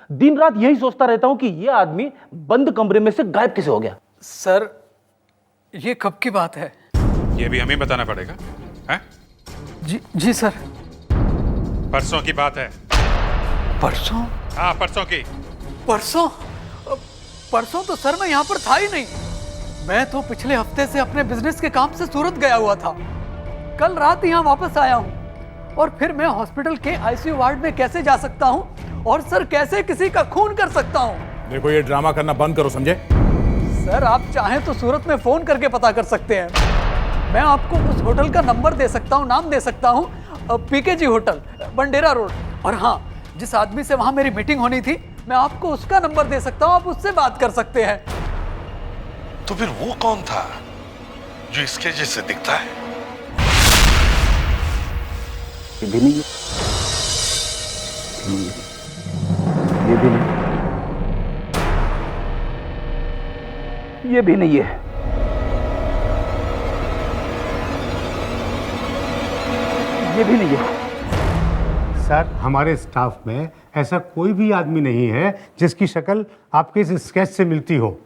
दिन रात यही सोचता रहता हूं कि यह आदमी बंद कमरे में से गायब कैसे हो गया। सर ये कब की बात है? ये भी हमें बताना पड़ेगा है? जी सर। परसों की बात है। परसों? हाँ परसों की। परसों? परसों तो सर मैं यहाँ पर था ही नहीं। मैं तो पिछले हफ्ते से अपने बिजनेस के काम से सूरत गया हुआ था। कल रात यहाँ वापस आया हूँ, और फिर मैं हॉस्पिटल के आईसीयू वार्ड में कैसे जा सकता हूँ, और सर कैसे किसी का खून कर सकता हूँ? देखो ये ड्रामा करना बंद करो, समझे? सर आप चाहें तो सूरत में फोन करके पता कर सकते हैं। मैं आपको उस होटल का नंबर दे सकता हूँ, नाम दे सकता हूँ, पीकेजी होटल, बंडेरा रोड। और हाँ, जिस आदमी से वहां मेरी मीटिंग होनी थी, मैं आपको उसका नंबर दे सकता हूँ, आप उससे बात कर सकते हैं। तो फिर वो कौन था जो इसके जैसे दिखता है? ये भी नहीं है, ये भी नहीं, ये भी नहीं है, ये भी नहीं है। सर हमारे स्टाफ में ऐसा कोई भी आदमी नहीं है जिसकी शक्ल आपके इस स्केच से मिलती हो।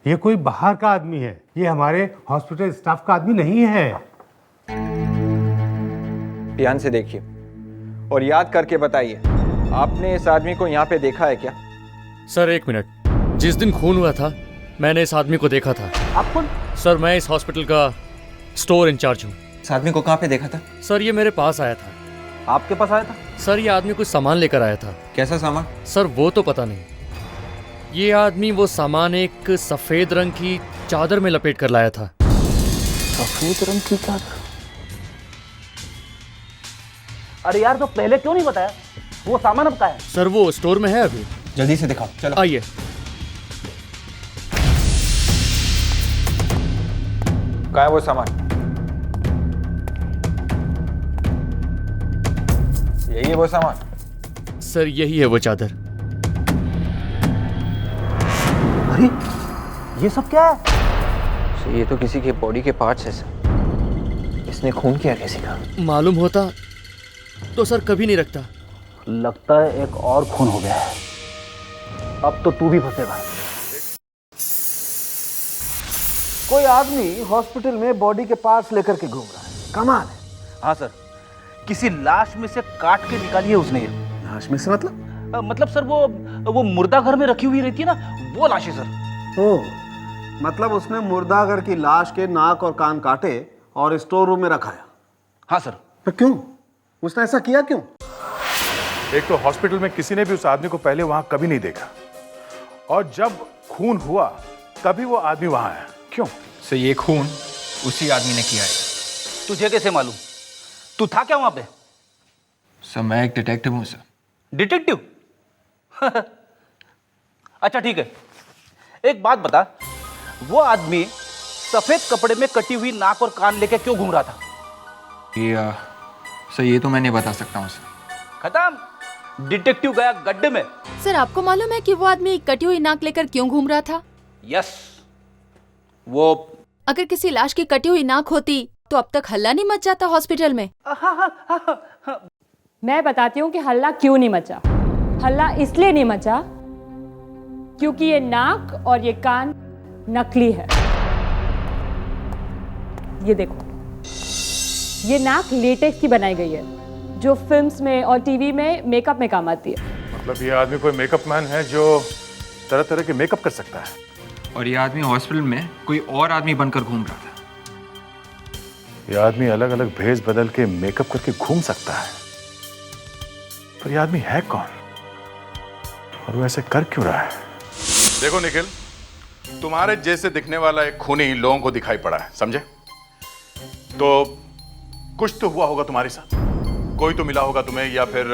ये कोई बाहर का आदमी है, ये हमारे हॉस्पिटल स्टाफ का आदमी नहीं है। ध्यान से देखिए और याद करके बताइए, आपने इस आदमी को यहाँ पे देखा है क्या? सर 1 मिनट, जिस दिन खून हुआ था मैंने इस आदमी को देखा था। आप कौन? सर मैं इस हॉस्पिटल का स्टोर इंचार्ज हूँ। इस आदमी को कहाँ पे देखा था? सर ये मेरे पास आया था। आपके पास आया था? सर ये आदमी कुछ सामान लेकर आया था। कैसा सामान? सर वो तो पता नहीं। ये आदमी वो सामान एक सफेद रंग की चादर में लपेट कर लाया था। सफेद रंग की चादर? अरे यार तो पहले क्यों नहीं बताया? वो सामान अब कहाँ है? सर वो स्टोर में है अभी। जल्दी से दिखाओ, चलो आइए। कहाँ है वो सामान? यही है वो सामान? सर यही है वो चादर। अरे ये सब क्या है? सर ये तो किसी के बॉडी के पार्ट्स है सर। इसने खून किया किसी का। मालूम होता तो सर कभी नहीं रखता। लगता है एक और खून हो गया है। अब तो तू भी फंसेगा। कोई आदमी हॉस्पिटल में बॉडी के पार्ट्स लेकर के घूम रहा है, कमाल है। हाँ सर, किसी लाश में से काट के निकाली है उसने। लाश में से मतलब? मतलब सर वो मुर्दा घर में रखी हुई रहती है ना, वो लाश है सर। ओह, मतलब उसने मुर्दागर की लाश के नाक और कान काटे और स्टोर रूम में रखाया। हाँ सर। पर क्यों? उसने ऐसा किया क्यों? एक तो हॉस्पिटल में किसी ने भी उस आदमी को पहले वहां कभी नहीं देखा, और जब खून हुआ तभी वो आदमी वहां आया। क्यों? सर ये खून उसी आदमी ने किया है। तुझे कैसे मालूम? तू था क्या वहां पे? सर मैं एक डिटेक्टिव हूं सर। डिटेक्टिव? अच्छा ठीक है, एक बात बता, वो आदमी सफेद कपड़े में कटी हुई नाक और कान लेके क्यों घूम रहा था? सर ये तो मैं नहीं बता सकता हूं सर। खत्म, डिटेक्टिव गया गड्ढे में। सर आपको मालूम है कि वो आदमी कटी हुई नाक लेकर क्यों घूम रहा था? यस, वो अगर किसी लाश की कटी हुई नाक होती तो अब तक हल्ला नहीं मच जाता हॉस्पिटल में। मैं बताती हूँ कि हल्ला क्यों नहीं मचा। हल्ला इसलिए नहीं मचा क्योंकि ये नाक और ये कान नकली है। ये देखो, ये नाक लेटेक्स की बनाई गई है, जो फिल्म्स में और टीवी में मेकअप में काम आती है। मतलब ये आदमी कोई मेकअप मैन है जो तरह तरह के मेकअप कर सकता है। और ये आदमी हॉस्पिटल में कोई और आदमी बनकर घूम रहा था। ये आदमी अलग अलग भेष बदल के मेकअप करके घूम सकता है, पर ये आदमी है कौन और वो ऐसे कर क्यों रहा है? देखो निखिल, तुम्हारे जैसे दिखने वाला एक खूनी लोगों को दिखाई पड़ा है, समझे? तो कुछ तो हुआ होगा तुम्हारे साथ, कोई तो मिला होगा तुम्हें, या फिर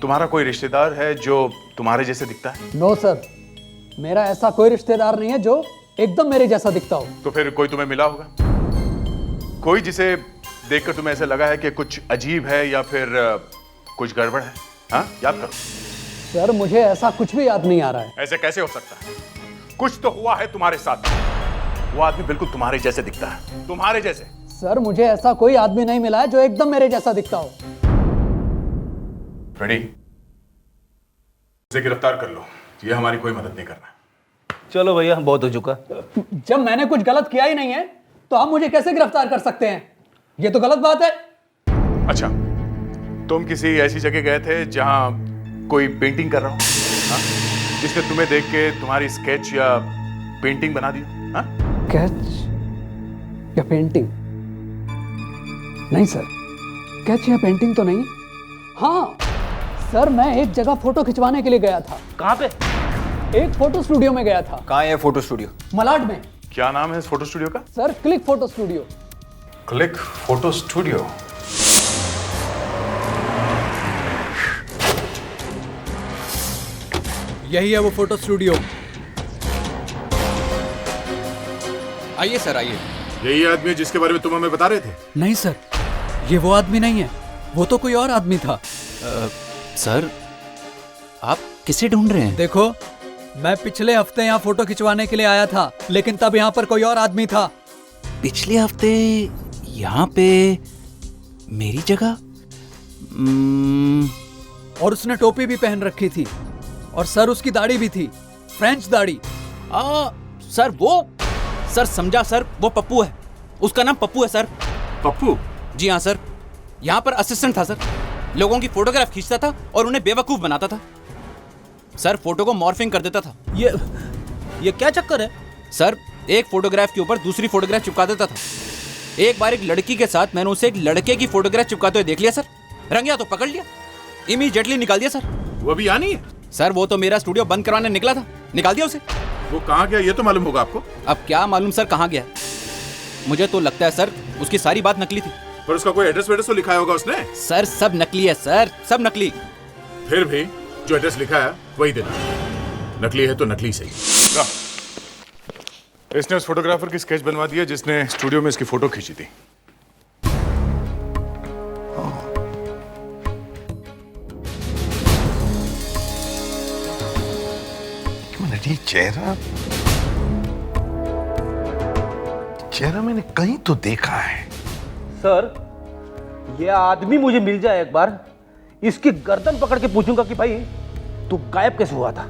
तुम्हारा कोई रिश्तेदार है जो तुम्हारे जैसे दिखता है। नो सर, मेरा ऐसा कोई रिश्तेदार नहीं है जो एकदम मेरे जैसा दिखता हो। तो फिर कोई तुम्हें मिला होगा, कोई जिसे देखकर तुम्हें ऐसा लगा है कि कुछ अजीब है या फिर कुछ गड़बड़ है। हाँ, याद करो। सर मुझे ऐसा कुछ भी याद नहीं आ रहा है। ऐसे कैसे हो सकता है? कुछ तो हुआ है तुम्हारे साथ। वो आदमी बिल्कुल तुम्हारे जैसे दिखता है, तुम्हारे जैसे। सर मुझे ऐसा कोई आदमी नहीं मिला है जो एकदम मेरे जैसा दिखता हो। फ्रेडी, इसे गिरफ्तार कर लो, ये हमारी कोई मदद नहीं करना। चलो भैया, बहुत हो चुका। जब मैंने कुछ गलत किया ही नहीं है तो आप मुझे कैसे गिरफ्तार कर सकते हैं? ये तो गलत बात है। अच्छा, तुम किसी ऐसी जगह गए थे जहां कोई पेंटिंग कर रहा हो, हाँ? जिसने तुम्हें देख के तुम्हारी स्केच या पेंटिंग बना दी? हाँ? स्केच या पेंटिंग? नहीं सर, स्केच या पेंटिंग तो नहीं। हाँ सर, मैं एक जगह फोटो खिंचवाने के लिए गया था। कहाँ पे? एक फोटो स्टूडियो में गया था। कहाँ है फोटो स्टूडियो? मलाड में। क्या नाम है इस फोटो स्टूडियो का? Sir click photo studio. Click photo studio. यही है वो फोटो स्टूडियो। आइए सर, आइए। यही आदमी है जिसके बारे में तुम हमें बता रहे थे? नहीं सर, ये वो आदमी नहीं है, वो तो कोई और आदमी था। सर, आप किसे ढूंढ रहे हैं? देखो, मैं पिछले हफ्ते यहाँ फोटो खिंचवाने के लिए आया था, लेकिन तब यहाँ पर कोई और आदमी था। पिछले हफ्ते यहाँ पे मेरी जगह? और उसने टोपी भी पहन रखी थी, और सर उसकी दाढ़ी भी थी, फ्रेंच दाढ़ी। सर वो, सर समझा सर, वो पप्पू है, उसका नाम पप्पू है सर। पप्पू? जी हाँ सर, यहाँ पर असिस्टेंट था सर, लोगों की फोटोग्राफ खींचता था और उन्हें बेवकूफ बनाता था सर, फोटो को मॉर्फिंग कर देता था। ये क्या चक्कर है सर? एक फोटोग्राफ के ऊपर दूसरी फोटोग्राफ चिपका देता था। एक बार एक लड़की के साथ मैंने उसे एक लड़के की फोटोग्राफ चिपकाते हुए देख लिया सर, रंगिया तो पकड़ लिया, इमीडिएटली निकाल दिया सर। वो अभी यहाँ नहीं है? सर वो तो मेरा स्टूडियो बंद करवाने निकला था, निकाल दिया उसे। वो कहाँ गया ये तो मालूम होगा आपको? अब क्या मालूम सर कहाँ गया, मुझे तो लगता है सर उसकी सारी बात नकली थी। पर उसका कोई एड्रेस वेड्रेस तो लिखा होगा उसने? सर सब नकली है सर, सब नकली। फिर भी जो एड्रेस लिखा है वही देना, नकली है तो नकली सही। इसने उस फोटोग्राफर की स्केच बनवा दिया जिसने स्टूडियो में इसकी फोटो खींची थी। ये चेहरा चेहरा मैंने कहीं तो देखा है। सर, ये आदमी मुझे मिल जाए एक बार, इसकी गर्दन पकड़ के पूछूंगा कि भाई तू गायब कैसे हुआ था।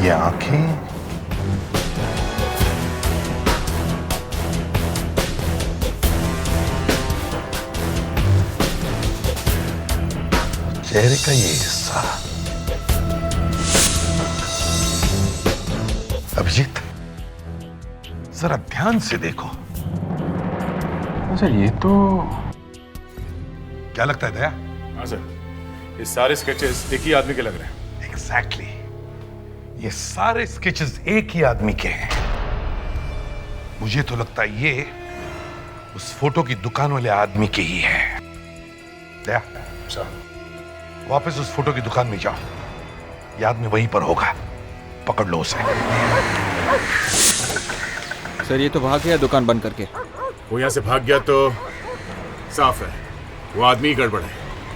ये आंखें, चेहरे का ये हिस्सा। अभिजीत, जरा ध्यान से देखो। सर ये तो क्या लगता है दया? हाँ सर, ये सारे स्केचेस एक ही आदमी के लग रहे हैं। एग्जैक्टली, ये सारे स्केचेस एक ही आदमी के हैं। मुझे तो लगता है ये उस फोटो की दुकान वाले आदमी के ही है। दया, वापस उस फोटो की दुकान में जाओ, ये आदमी वहीं पर होगा, पकड़ लो उसे। सर ये तो भाग गया दुकान बंद करके। वो यहाँ से भाग गया तो साफ है वो आदमी ही गड़बड़ है।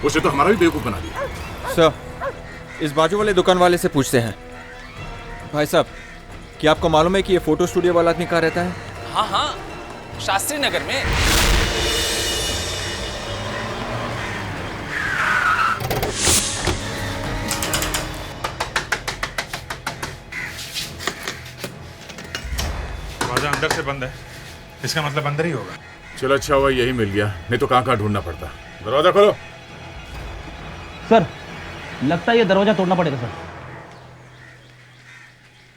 उसे तो हमारा भी बेवकूफ बना दिया। सर, इस बाजू वाले दुकान वाले से पूछते हैं। भाई साहब, क्या आपको मालूम है कि ये फोटो स्टूडियो वाला आदमी कहाँ रहता है? हाँ हाँ, शास्त्री नगर में। दरवाजा अंदर से बंद है, इसका मतलब अंदर ही होगा। चलो अच्छा हुआ यही मिल गया, नहीं तो कहाँ ढूंढना पड़ता। दरवाजा खोलो। सर, लगता है ये दरवाजा तोड़ना पड़ेगा सर।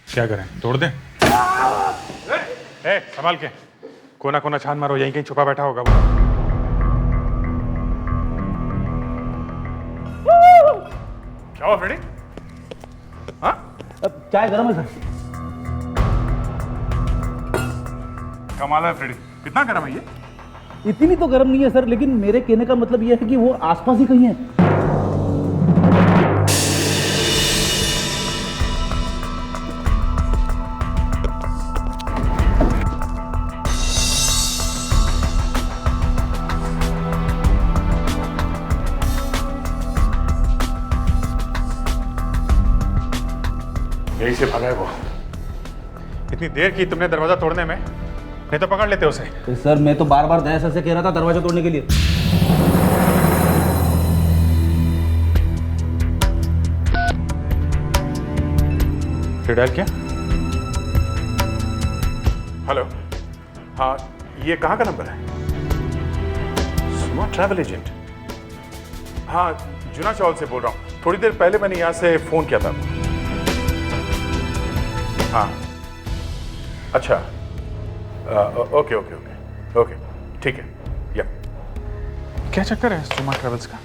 क्या करें, तोड़ दें? संभाल के, कोना कोना छान मारो, यहीं कहीं छुपा बैठा होगा वो। क्या हुआ फ्रेडी? हाँ? चाय गरम है सर। कमाल है फ्रेडी, कितना गर्म है ये? इतनी तो गर्म नहीं है सर, लेकिन मेरे कहने का मतलब यह है कि वो आसपास ही कहीं है। यही से भागा है वो। इतनी देर की तुमने दरवाजा तोड़ने में, नहीं तो पकड़ लेते उसे। तो सर मैं तो बार बार दया सर से कह रहा था दरवाजा तोड़ने के लिए। फिर डायल किया? हेलो, हाँ ये कहाँ का नंबर है? Smart travel agent. हाँ जुना चौल से बोल रहा हूँ, थोड़ी देर पहले मैंने यहाँ से फोन किया था। हाँ अच्छा, ओके ओके ओके ओके ठीक है। या क्या चक्कर है स्मार्ट ट्रैवल्स का?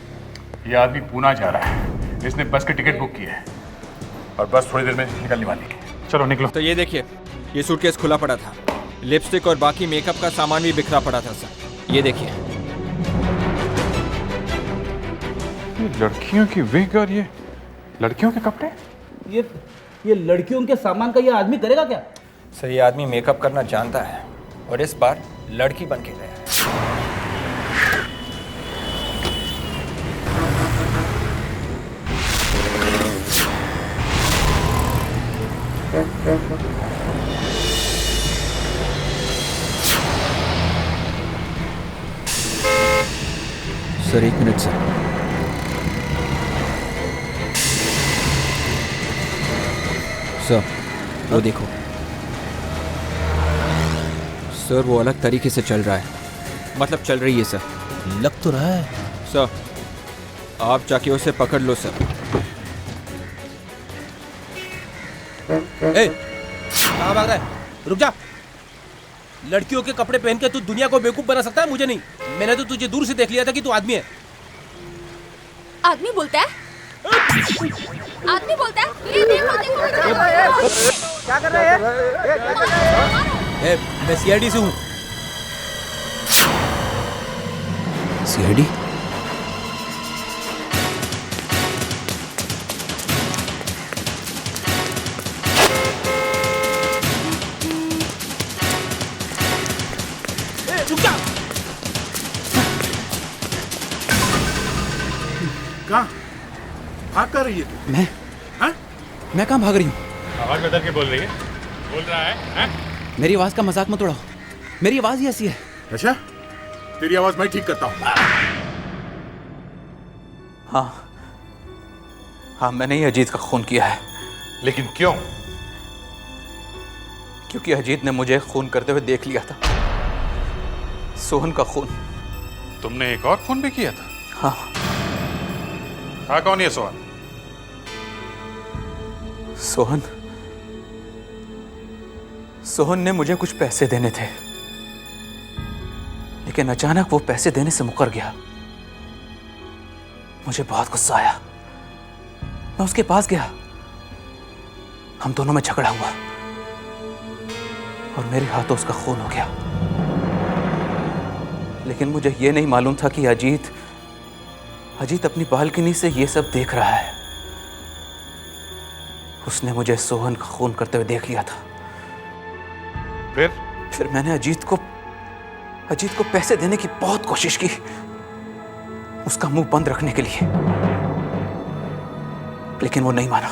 ये आदमी पूना जा रहा है, इसने बस की टिकट बुक की है और बस थोड़ी देर में निकलने वाली है। चलो निकलो। तो ये देखिए, ये सूटकेस खुला पड़ा था, लिपस्टिक और बाकी मेकअप का सामान भी बिखरा पड़ा था सर। ये देखिए, ये लड़कियों की विग और ये लड़कियों के कपड़े। ये लड़कियों के सामान का ये आदमी करेगा क्या? सर ये आदमी मेकअप करना जानता है और इस बार लड़की बन के गया है। Sir 1 minute sir. सर वो देखो सर, वो अलग तरीके से चल रहा है, मतलब चल रही है सर। लग तो रहा है सर, आप जाके उसे पकड़ लो सर। ए, कहाँ भाग रहा है? रुक जा। लड़कियों के कपड़े पहन के तू दुनिया को बेवकूफ बना सकता है, मुझे नहीं। मैंने तो तुझे दूर से देख लिया था कि तू आदमी है। आदमी बोलता है? आदमी बोलता है? ये देखो देखो। क्या कर रहे हैं? मैं सीआईडी से हूँ। सीआईडी? कहाँ भाग कर रही है? मैं कहाँ भाग रही हूँ? आवाज बदल के बोल रही है। बोल रहा है, हैं? मेरी आवाज का मजाक मत उड़ाओ, मेरी आवाज ही ऐसी है। अच्छा, तेरी आवाज मैं ठीक करता हूँ। हाँ, मैंने ही अजीत का खून किया है। लेकिन क्यों? क्योंकि अजीत ने मुझे खून करते हुए देख लिया था, सोहन का खून। तुमने एक और खून भी किया था? हाँ। था कौन ये सोहन? सोहन ने मुझे कुछ पैसे देने थे, लेकिन अचानक वो पैसे देने से मुकर गया। मुझे बहुत गुस्सा आया, मैं उसके पास गया। हम दोनों में झगड़ा हुआ और मेरे हाथों उसका खून हो गया। लेकिन मुझे ये नहीं मालूम था कि अजीत अपनी बालकनी से ये सब देख रहा है। उसने मुझे सोहन का खून करते हुए देख लिया था। फिर मैंने अजीत को पैसे देने की बहुत कोशिश की, उसका मुंह बंद रखने के लिए, लेकिन वो नहीं माना।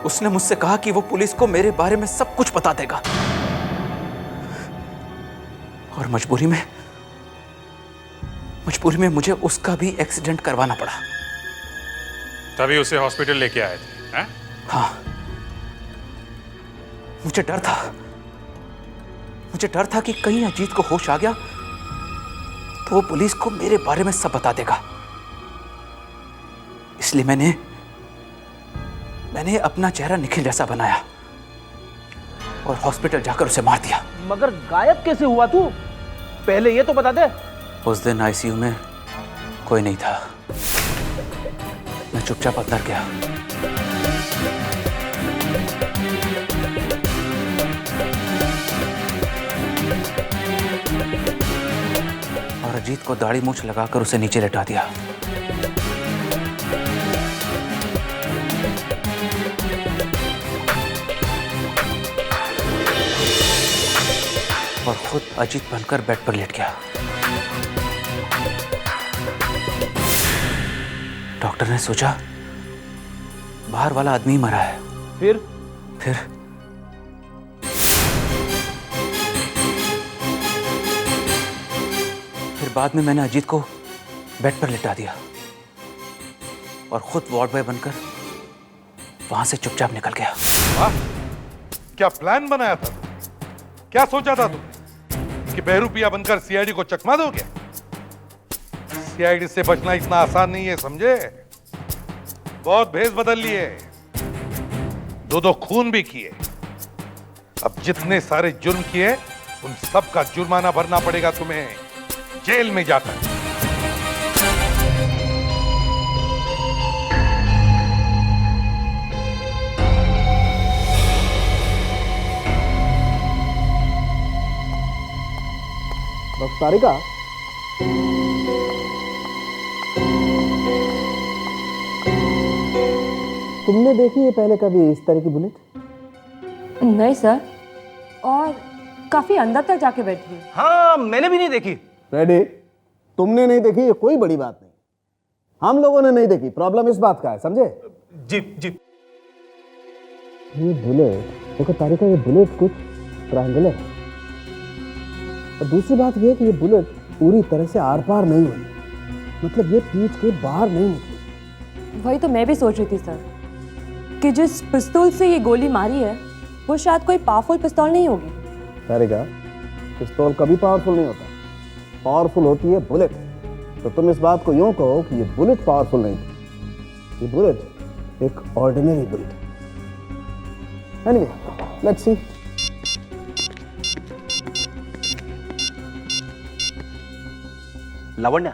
उसने मुझसे कहा कि वो पुलिस को मेरे बारे में सब कुछ बता देगा, और मजबूरी में मुझे उसका भी एक्सीडेंट करवाना पड़ा। तभी उसे हॉस्पिटल लेके आए थे, हैं? हाँ, मुझे डर था कि कहीं अजीत को होश आ गया तो वो पुलिस को मेरे बारे में सब बता देगा। इसलिए मैंने अपना चेहरा निखिल जैसा बनाया और हॉस्पिटल जाकर उसे मार दिया। मगर गायब कैसे हुआ तू? पहले ये तो बता दे। उस दिन आईसीयू में कोई नहीं था, मैं चुपचाप अंदर गया। और अजीत को दाढ़ी मूंछ लगाकर उसे नीचे लेटा दिया। और खुद अजीत बनकर बेड पर लेट गया। डॉक्टर ने सोचा बाहर वाला आदमी मरा है। फिर बाद में मैंने अजीत को बेड पर लिटा दिया और खुद वार्ड बॉय बनकर वहां से चुपचाप निकल गया। वाह, क्या प्लान बनाया था? क्या सोचा था तुम कि बहरूपिया बनकर सीआईडी को चकमा दोगे? सीआईडी से बचना इतना आसान नहीं है, समझे? बहुत भेष बदल लिए, दो खून भी किए। अब जितने सारे जुर्म किए उन सब का जुर्माना भरना पड़ेगा तुम्हें, जेल में जाकर। तारिका, तुमने देखी है पहले कभी इस तरह की बुलेट? नहीं सर, और काफी अंदर तक जाके बैठी है। हाँ, मैंने भी नहीं देखी। रेडी, तुमने नहीं देखी ये कोई बड़ी बात नहीं, हम लोगों ने नहीं देखी। प्रॉब्लम इस बात का है, समझे? जी। ये बुलेट देखो तारिका, ये बुलेट कुछ ट्रायंगुलर है, और दूसरी बात ये है कि ये बुलेट पूरी तरह से आर पार नहीं हुई, मतलब ये पीठ के बाहर नहीं निकली। वही तो मैं भी सोच रही थी सर, कि जिस पिस्तौल से ये गोली मारी है वो शायद कोई पावरफुल पिस्तौल नहीं होगी। तारिका, पिस्तौल कभी पावरफुल नहीं होता, पावरफुल होती है बुलेट। तो तुम इस बात को यूं कहो कि ये बुलेट पावरफुल नहीं थी, ये बुलेट एक ordinary bullet. Anyway, let's see. Lavanya,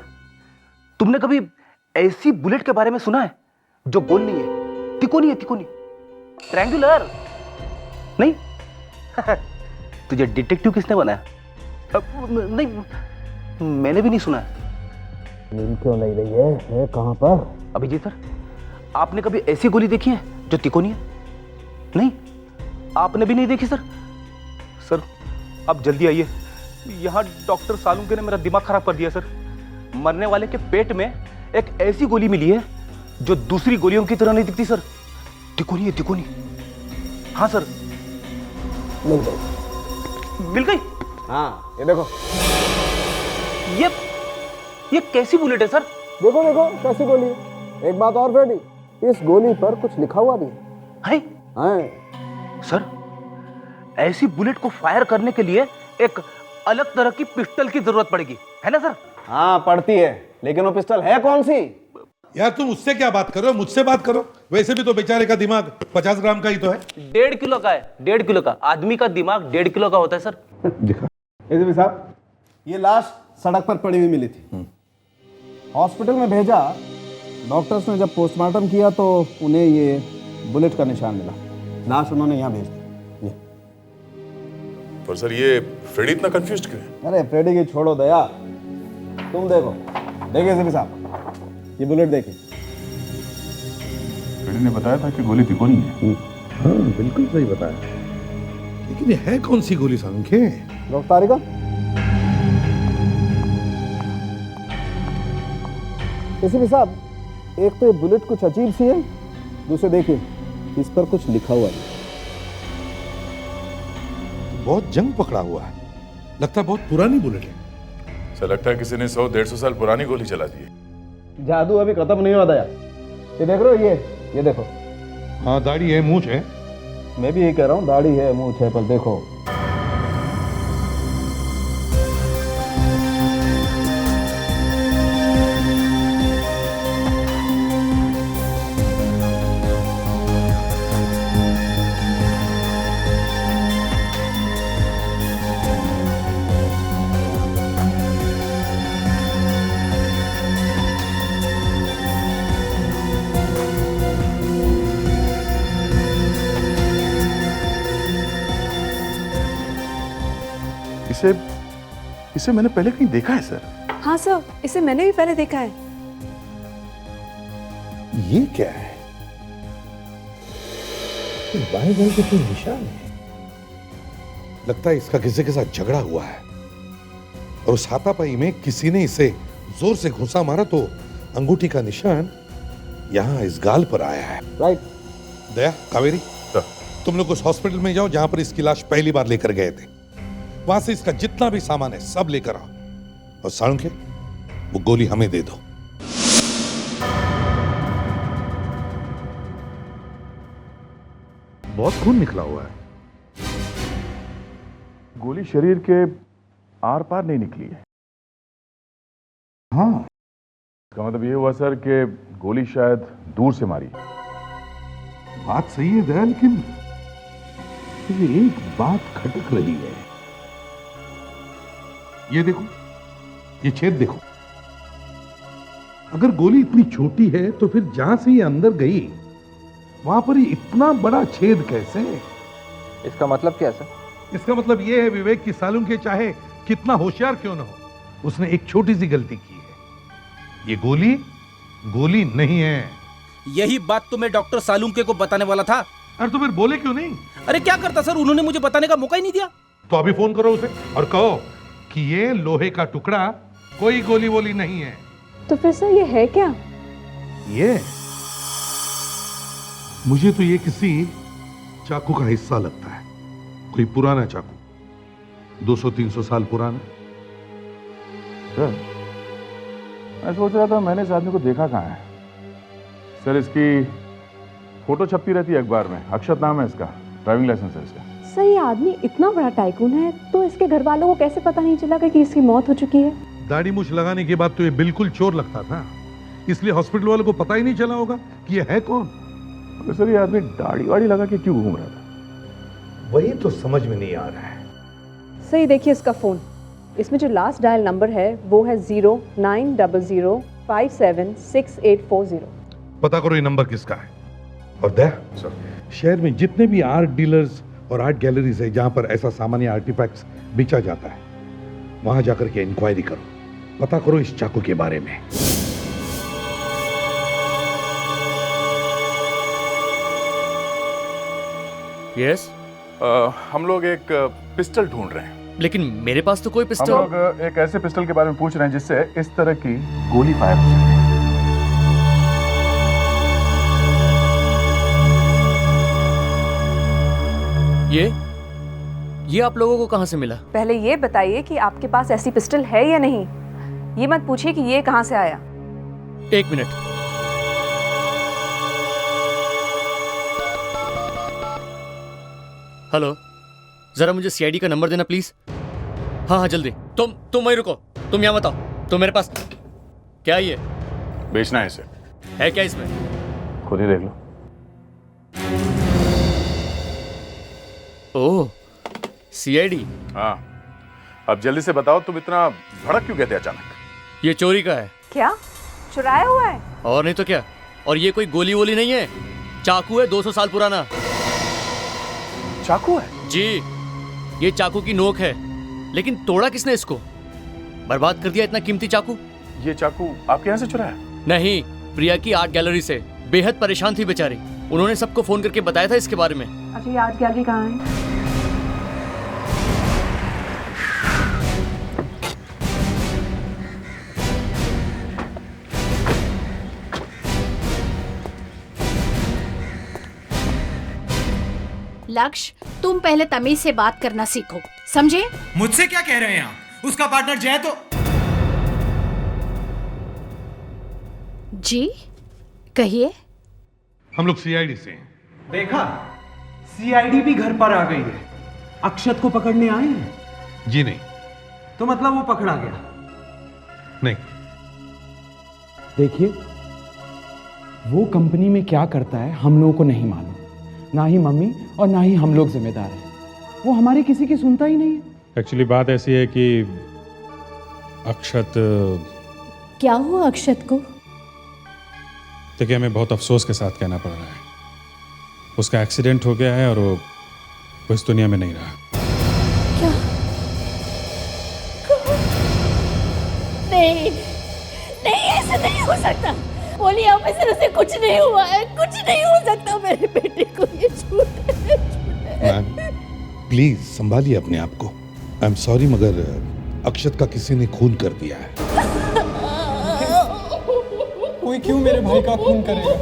तुमने कभी ऐसी बुलेट के बारे में सुना है जो गोल नहीं है, तिकोनी है, तिकोनी, ट्रायंगुलर नहीं? तुझे डिटेक्टिव किसने बनाया? नहीं, मैंने भी नहीं सुना है। नींद क्यों नहीं रही है कहां पर? अभिजीत सर, आपने कभी ऐसी गोली देखी है जो तिकोनी है? नहीं, आपने भी नहीं देखी सर? सर, आप जल्दी यहाँ डॉक्टर सालुंके ने मेरा दिमाग खराब कर दिया सर। मरने वाले के पेट में एक ऐसी गोली मिली है जो दूसरी गोलियों की तरह नहीं दिखती सर। तिकोनी है, तिकोनी। हाँ सर, मिल गई। मिल गई। हाँ, ये देखो। ये कैसी बुलेट है सर? देखो देखो कैसी गोली है। एक बात और फ्रेडी, इस गोली पर कुछ लिखा हुआ भी है। है सर, ऐसी बुलेट को फायर करने के लिए एक अलग तरह की पिस्टल की जरूरत पड़ेगी, है ना सर? हाँ पड़ती है, लेकिन वो पिस्टल है कौन सी? यार तुम उससे क्या बात करो, मुझसे बात करो। वैसे भी तो बेचारे का दिमाग 50 ग्राम का ही तो है। 1.5 किलो का है, 1.5 किलो का। आदमी का दिमाग 1.5 किलो का होता है सर। दिखा। एसपी साहब, ये लाश सड़क पर पड़ी हुई मिली थी। हॉस्पिटल में भेजा, डॉक्टर्स ने जब पोस्टमार्टम किया तो उन्हें ये बुलेट का निशान मिला। लाश उन्होंने यहाँ भेज दी। पर सर ये फ्रेडी इतना कंफ्यूज क्यों है? अरे फ्रेडी की छोड़ो दया, तुम देखो। देखिए एसपी साहब, ये बुलेट देखिए। फ्रेडी ने बताया था कि गोली तिकोनी है। हाँ बिल्कुल सही बताया, लेकिन ये है कौन सी गोली सांख्य? गिरफ्तारी का। एसपी साहब, एक तो ये बुलेट कुछ अजीब सी है, दूसरे देखिए इस पर कुछ लिखा हुआ है। बहुत जंग पकड़ा हुआ है, लगता है बहुत पुरानी बुलेट है। सर लगता है किसी ने 100-150 साल पुरानी गोली चला दी है। जादू अभी खत्म नहीं हुआ दया। ये देख रहे हो, ये देखो। हाँ दाढ़ी है, मूंछ है। मैं भी यही कह रहा हूँ, दाढ़ी है मूंछ है, पर देखो। इसे मैंने पहले कहीं देखा है सर। हाँ सर, इसे मैंने भी पहले देखा है। ये क्या है? बाएं बाएं के कोई निशान है। लगता है इसका किसी के साथ झगड़ा हुआ है और उस हाथापाई में किसी ने इसे जोर से घुसा मारा तो अंगूठी का निशान यहाँ इस गाल पर आया है। राइट। दया, कावेरी, तुम लोग उस हॉस्पिटल में जाओ जहां पर इसकी लाश पहली बार लेकर गए थे। वहां से इसका जितना भी सामान है सब लेकर आओ, और साळुंखे वो गोली हमें दे दो। बहुत खून निकला हुआ है। गोली शरीर के आर पार नहीं निकली है। हाँ, इसका मतलब ये हुआ सर कि गोली शायद दूर से मारी। बात सही है दया, लेकिन ये एक बात खटक रही है। ये देखो, ये छेद देखो। अगर गोली इतनी छोटी है तो फिर जहां से ये अंदर गई वहां पर ये इतना बड़ा छेद कैसे? इसका मतलब क्या है सर? इसका मतलब ये है विवेक की सालुंखे चाहे कितना होशियार क्यों ना हो, उसने एक छोटी सी गलती की है। ये गोली नहीं है। यही बात तो मैं डॉक्टर सालुंखे को बताने वाला था। अरे तो फिर बोले क्यों नहीं? अरे क्या करता सर, उन्होंने मुझे बताने का मौका ही नहीं दिया। तो अभी फोन करो उसे और कहो कि ये लोहे का टुकड़ा कोई गोली वोली नहीं है। तो फिर सर ये है क्या? ये मुझे तो ये किसी चाकू का हिस्सा लगता है, कोई पुराना चाकू, 200-300 साल पुराना। सर मैं सोच रहा था मैंने इस आदमी को देखा कहाँ है। सर इसकी फोटो छपती रहती है अखबार में, अक्षत नाम है इसका, ड्राइविंग लाइसेंस है इसका। सर ये आदमी इतना बड़ा टाइकून है तो इसके घर वालों को कैसे पता नहीं चला कि इसकी मौत हो चुकी है? दाढ़ी मूछ लगाने के बाद तो ये बिल्कुल चोर लगता था, इसलिए हॉस्पिटल वालों को पता ही नहीं चला होगा कि ये है कौन। तो सर ये आदमी दाढ़ी वाड़ी लगा के क्यों घूम रहा था? वही तो समझ में नहीं आ रहा है। सही देखिए इसका फोन, इसमें जो लास्ट डायल नंबर है वो है 0900576840। पता करो ये नंबर किसका है। और दया सर, शहर में जितने भी आर्ट डीलर्स और आर्ट गैलरीज है जहां पर ऐसा सामान्य आर्टिफैक्ट्स बेचा जाता है, वहां जाकर के इंक्वायरी करो, पता करो इस चाकू के बारे में। यस हम लोग एक पिस्टल ढूंढ रहे हैं। लेकिन मेरे पास तो कोई पिस्टल। हम लोग एक ऐसे पिस्टल के बारे में पूछ रहे हैं जिससे इस तरह की गोली फायर हो सके। ये आप लोगों को कहाँ से मिला? पहले ये बताइए कि आपके पास ऐसी पिस्टल है या नहीं। ये मत पूछिए कि ये कहाँ से आया। 1 मिनट। हेलो, जरा मुझे सीआईडी का नंबर देना प्लीज। हाँ जल्दी। तुम वहीं रुको, तुम यहाँ बताओ। तो मेरे पास क्या ये बेचना है इसे? है क्या इसमें? खुद ही देख लो। ओह, सीआईडी। हाँ, अब जल्दी से बताओ, तुम इतना भड़क क्यों कहते अचानक? ये चोरी का है। क्या चुराया हुआ है? और नहीं तो क्या। और ये कोई गोली वोली नहीं है, चाकू है 200 साल पुराना। चाकू है? जी, ये चाकू की नोक है, लेकिन तोड़ा किसने इसको? बर्बाद कर दिया इतना कीमती चाकू। ये चाकू आपके यहाँ से चुराया? नहीं, प्रिया की आर्ट गैलरी से। बेहद परेशान थी बेचारी, उन्होंने सबको फोन करके बताया था इसके बारे में। अच्छा, ये आर्ट गैलरी कहाँ है? लक्ष्य, तुम पहले तमीज से बात करना सीखो, समझे? मुझसे क्या कह रहे हैं आप? उसका पार्टनर जय तो। जी कहिए। हम लोग सीआईडी से हैं। देखा, सीआईडी भी घर पर आ गई है। अक्षत को पकड़ने आए हैं? जी नहीं। तो मतलब वो पकड़ा गया? नहीं। देखिए, वो कंपनी में क्या करता है हम लोगों को नहीं मालूम, ना ही मम्मी और ना ही हम लोग जिम्मेदार हैं। वो हमारी किसी की सुनता ही नहीं है। एक्चुअली बात ऐसी है कि अक्षत। क्या हुआ अक्षत को? देखिए, हमें बहुत अफसोस के साथ कहना पड़ रहा है, उसका एक्सीडेंट हो गया है और वो इस दुनिया में नहीं रहा। क्या? नहीं नहीं, ऐसा नहीं हो सकता। बोलिए ऑफिसर, उसे कुछ नहीं हुआ है, कुछ नहीं हो सकता। मेरे बेटे को ये छूट है। प्लीज संभालिए अपने आप को। आई एम सॉरी, मगर अक्षत का किसी ने खून कर दिया है। कोई क्यों मेरे भाई का खून करेगा?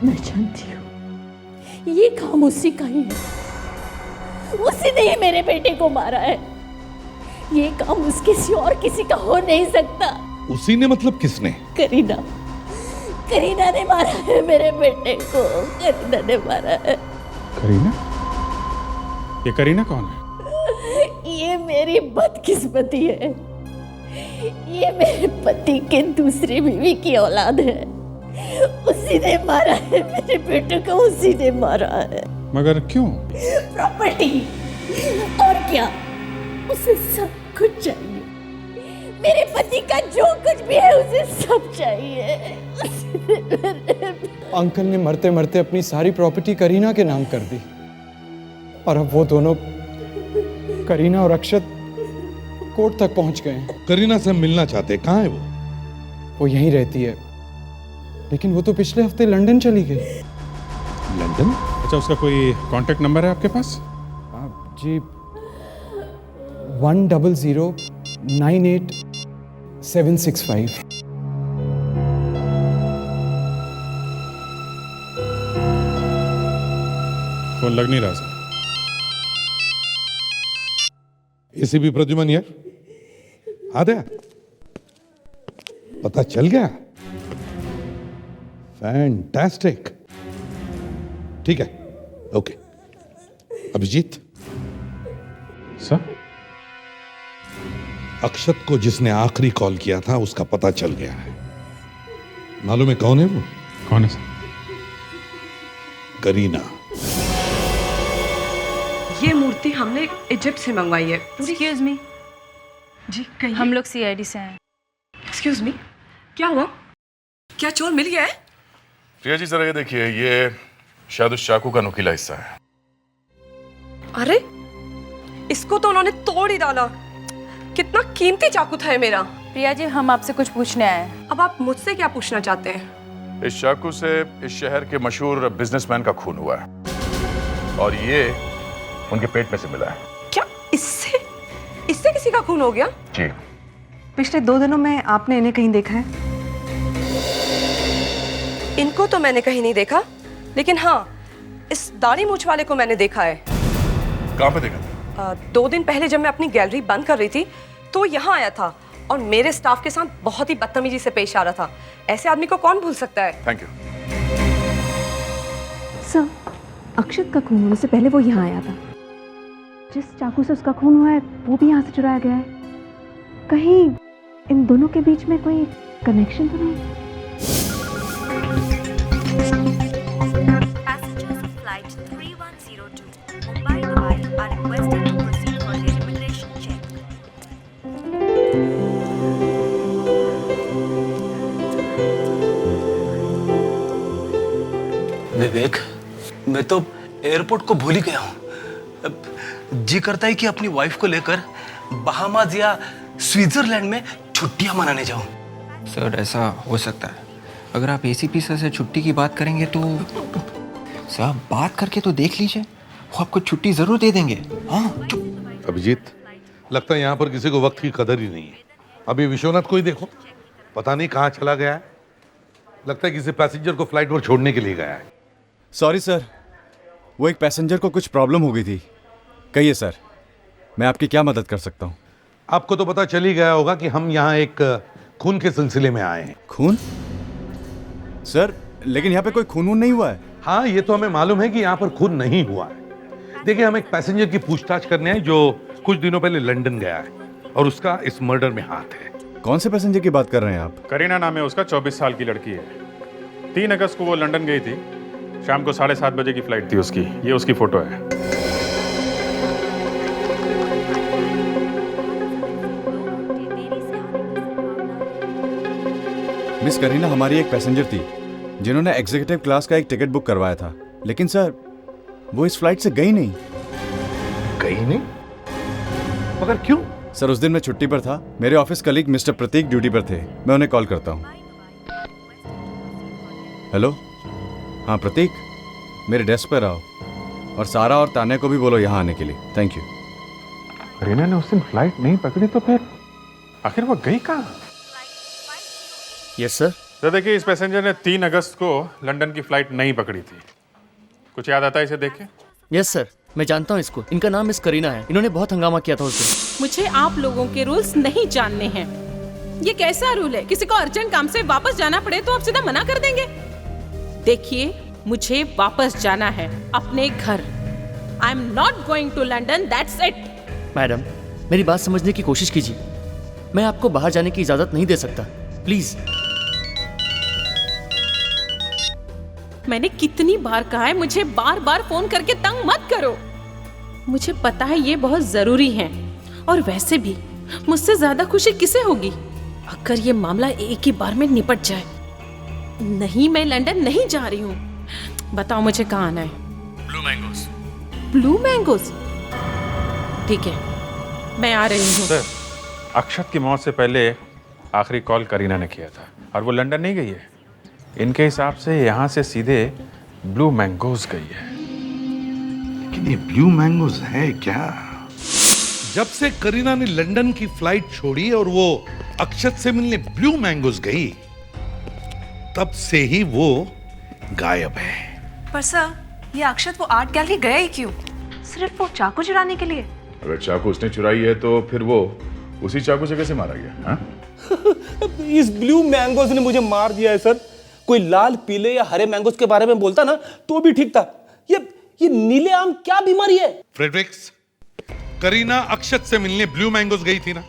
मैं जानती हूँ ये काम उसी का ही है। उसी ने ही मेरे बेटे को मारा है। ये काम उसके सिवा और किसी का हो नहीं सकता। उसी ने मतलब किसने? करीना, करीना ने मारा है मेरे बेटे को। करीना ने मारा है। करीना? ये करीना कौन है? ये मेरी बदकिस्मती है। ये मेरे पति के दूसरी बीवी की औलाद है। उसी ने मारा है मेरे बेटे को, उसी ने मारा है। मगर क्यों? प्रॉपर्टी, और क्या? उसे सब कुछ चाहिए। मेरे पति का जो कुछ भी है उसे सब चाहिए। अंकल ने मरते मरते अपनी सारी प्रॉपर्टी करीना के नाम कर दी, और अब वो दोनों, करीना और अक्षत, कोर्ट तक पहुंच गए हैं। करीना से मिलना चाहते, कहाँ है वो? वो यहीं रहती है, लेकिन वो तो पिछले हफ्ते लंदन चली गई। लंदन? अच्छा, उसका कोई कांटेक्ट नंबर है आपके पास? जी, 10098-765। फोन लग नहीं रहा सर। एसीपी प्रद्युमन यार, आद्या, पता चल गया? फैंटास्टिक। ठीक है, ओके। अभिजीत सर, अक्षत को जिसने आखिरी कॉल किया था उसका पता चल गया है। मालूम है कौन है वो? कौन है सर? करीना। ये मूर्ति हमने इजिप्ट से मंगवाई है। Excuse me. जी कहिए। हम लोग सीआईडी से हैं। एक्सक्यूज मी, क्या हुआ? क्या चोर मिल गया है? प्रिया जी जरा ये देखिए, ये शायद उस चाकू का नुकीला हिस्सा है। अरे, इसको तो उन्होंने तोड़ ही डाला। कितना कीमती चाकू था मेरा। प्रिया जी, हम आपसे कुछ पूछने आए हैं। अब आप मुझसे क्या पूछना चाहते हैं? इस चाकू से इस शहर के मशहूर बिजनेसमैन का खून हुआ है, और ये उनके पेट में से मिला है। क्या इससे किसी का खून हो गया? जी। पिछले 2 दिनों में आपने इन्हें कहीं देखा है? इनको तो मैंने कहीं नहीं देखा। लेकिन हाँ, इस दाढ़ी मूछ वाले को मैंने देखा है। कहाँ पे देखा था? 2 दिन पहले जब मैं अपनी गैलरी बंद कर रही थी तो यहाँ आया था और मेरे स्टाफ के साथ बहुत ही बदतमीजी से पेश आ रहा था। ऐसे आदमी को कौन भूल सकता है? Thank you. सर, अक्षत का खून होने से पहले वो यहाँ आया था। जिस चाकू से उसका खून हुआ है वो भी यहाँ से चुराया गया है। कहीं इन दोनों के बीच में कोई कनेक्शन तो नहीं? विवेक, मैं तो एयरपोर्ट को भूल ही गया हूँ। जी करता है कि अपनी वाइफ को लेकर बहामास या स्विट्जरलैंड में छुट्टियां मनाने जाऊं। सर ऐसा हो सकता है। अगर आप एसीपी सर से छुट्टी की बात करेंगे तो सर बात करके तो देख लीजिए, वो आपको छुट्टी जरूर दे देंगे। हाँ अभिजीत, लगता है यहाँ पर किसी को वक्त की कदर ही नहीं है। अभी विश्वनाथ को ही देखो, पता नहीं कहाँ चला गया है। लगता है किसी पैसेंजर को फ्लाइट पर छोड़ने के लिए गया है। सॉरी सर, वो एक पैसेंजर को कुछ प्रॉब्लम हो गई थी। कहिए सर, मैं आपकी क्या मदद कर सकता हूँ? आपको तो पता चल ही गया होगा कि हम यहाँ एक खून के सिलसिले में आए हैं। खून? सर, लेकिन यहाँ पे कोई खून नहीं हुआ है। हाँ, ये तो हमें मालूम है कि यहाँ पर खून नहीं हुआ है। देखिए, हम एक पैसेंजर की पूछताछ करने आए जो कुछ दिनों पहले लंदन गया है और उसका इस मर्डर में हाथ है। कौन से पैसेंजर की बात कर रहे हैं आप? करीना नाम है उसका, 24 साल की लड़की है। 3 अगस्त को वो लंदन गई थी। शाम को 7:30 बजे की फ्लाइट थी उसकी। ये उसकी फोटो है। मिस करीना हमारी एक पैसेंजर थी जिन्होंने एग्जीक्यूटिव क्लास का एक टिकट बुक करवाया था, लेकिन सर वो इस फ्लाइट से गई नहीं। गई नहीं? मगर क्यों? सर, उस दिन मैं छुट्टी पर था। मेरे ऑफिस कलीग मिस्टर प्रतीक ड्यूटी पर थे। मैं उन्हें कॉल करता हूँ। हेलो, हाँ प्रतीक, मेरे डेस्क पर आओ और सारा और तान्या को भी बोलो यहाँ आने के लिए। Thank you. करीना ने उस दिन फ्लाइट नहीं पकड़ी तो फिर आखिर वो गई कहाँ? Yes sir. तो देखिए, इस पैसेंजर ने 3 अगस्त को लंदन की फ्लाइट नहीं पकड़ी थी। कुछ याद आता है इसे देख के? यस सर, मैं जानता हूँ इसको। इनका नाम मिस करीना है। इन्होंने बहुत हंगामा किया था उस दिन। मुझे आप लोगों के रूल्स नहीं जानने हैं। ये कैसा रूल है? किसी को अर्जेंट काम से वापस जाना पड़े तो आप सीधा मना कर देंगे? देखिए, मुझे वापस जाना है अपने घर। I am not going to London, that's it. Madam, मेरी बात समझने की कोशिश कीजिए। मैं आपको बाहर जाने की इजाजत नहीं दे सकता, प्लीज। मैंने कितनी बार कहा है, मुझे बार बार फोन करके तंग मत करो। मुझे पता है ये बहुत जरूरी है, और वैसे भी मुझसे ज्यादा खुशी किसे होगी अगर ये मामला एक ही बार में निपट जाए। नहीं, मैं लंदन नहीं जा रही हूँ। बताओ मुझे कहाँ आना है? Blue mangoes. Blue mangoes? ठीक है, मैं आ रही हूँ। सर, अक्षत की मौत से पहले आखिरी कॉल करीना ने किया था और वो लंदन नहीं गई है। इनके हिसाब से यहाँ से सीधे ब्लू मैंगोज गई है। लेकिन ये ब्लू मैंगोज है क्या? जब से करीना ने लंदन की फ्लाइट छोड़ी और वो अक्षत से मिलने ब्लू मैंगोज गई, तब से ही वो गायब है। पर सर, ये अक्षत वो आर्ट गैलरी गया ही क्यों? सिर्फ वो चाकू चुराने के लिए? अगर चाकू उसने चुराई है तो फिर वो उसी चाकू से कैसे मारा गया? हाँ? इस ब्लू मैंगोज ने मुझे मार दिया है सर। कोई लाल, पीले या हरे मैंगोज के बारे में बोलता ना तो भी ठीक था। ये नीले आम क्या बीमारी है? फ्रेडरिक्स, करीना अक्षत से मिलने ब्लू मैंगोज गई थी ना?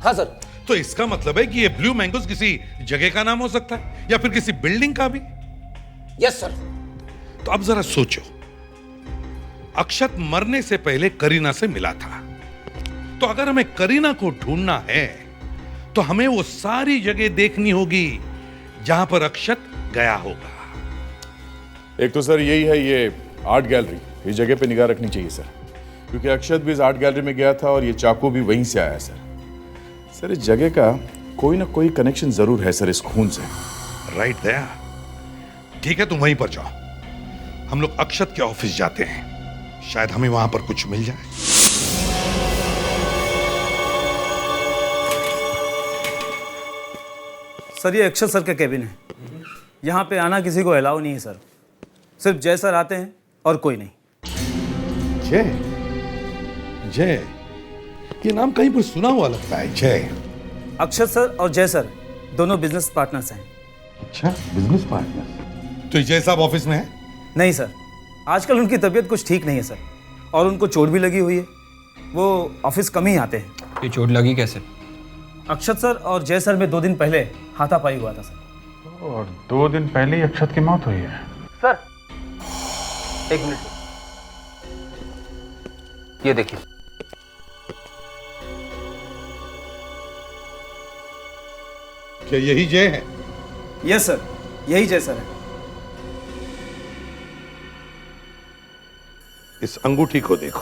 हाँ सर। तो इसका मतलब है कि ये ब्लू मैंगोज किसी जगह का नाम हो सकता है या फिर किसी बिल्डिंग का भी। Yes sir. तो अब जरा सोचो, अक्षत मरने से पहले करीना से मिला था, तो अगर हमें करीना को ढूंढना है तो हमें वो सारी जगह देखनी होगी जहां पर अक्षत गया होगा। एक तो सर यही है, ये आर्ट गैलरी, इस जगह पे निगाह रखनी चाहिए सर, क्योंकि अक्षत भी इस आर्ट गैलरी में गया था और ये चाकू भी वहीं से आया सर। इस जगह का कोई ना कोई कनेक्शन जरूर है सर इस खून से। राइट दया। ठीक है, तुम वहीं पर जाओ, हम लोग अक्षत के ऑफिस जाते हैं, शायद हमें वहां पर कुछ मिल जाए। सर, ये अक्षत सर का केबिन है। यहाँ पे आना किसी को अलाउ नहीं है सर। सिर्फ जय सर आते हैं और कोई नहीं। जय? जय, ये नाम कहीं पर सुना हुआ लगता है। जय? अक्षत सर और जय सर दोनों बिजनेस पार्टनर्स हैं। अच्छा, बिजनेस पार्टनर। तो जय साहब ऑफिस में है? नहीं सर, आजकल उनकी तबीयत कुछ ठीक नहीं है सर, और उनको चोट भी लगी हुई है। वो ऑफिस कम ही आते हैं। ये चोट लगी कैसे? अक्षत सर और जय सर में 2 दिन पहले हाथापाई हुआ था सर। और 2 दिन पहले ही अक्षत की मौत हुई है। सर 1 मिनट, ये देखिए। क्या यही जय है? यस सर, यही जय सर है। इस अंगूठी को देखो,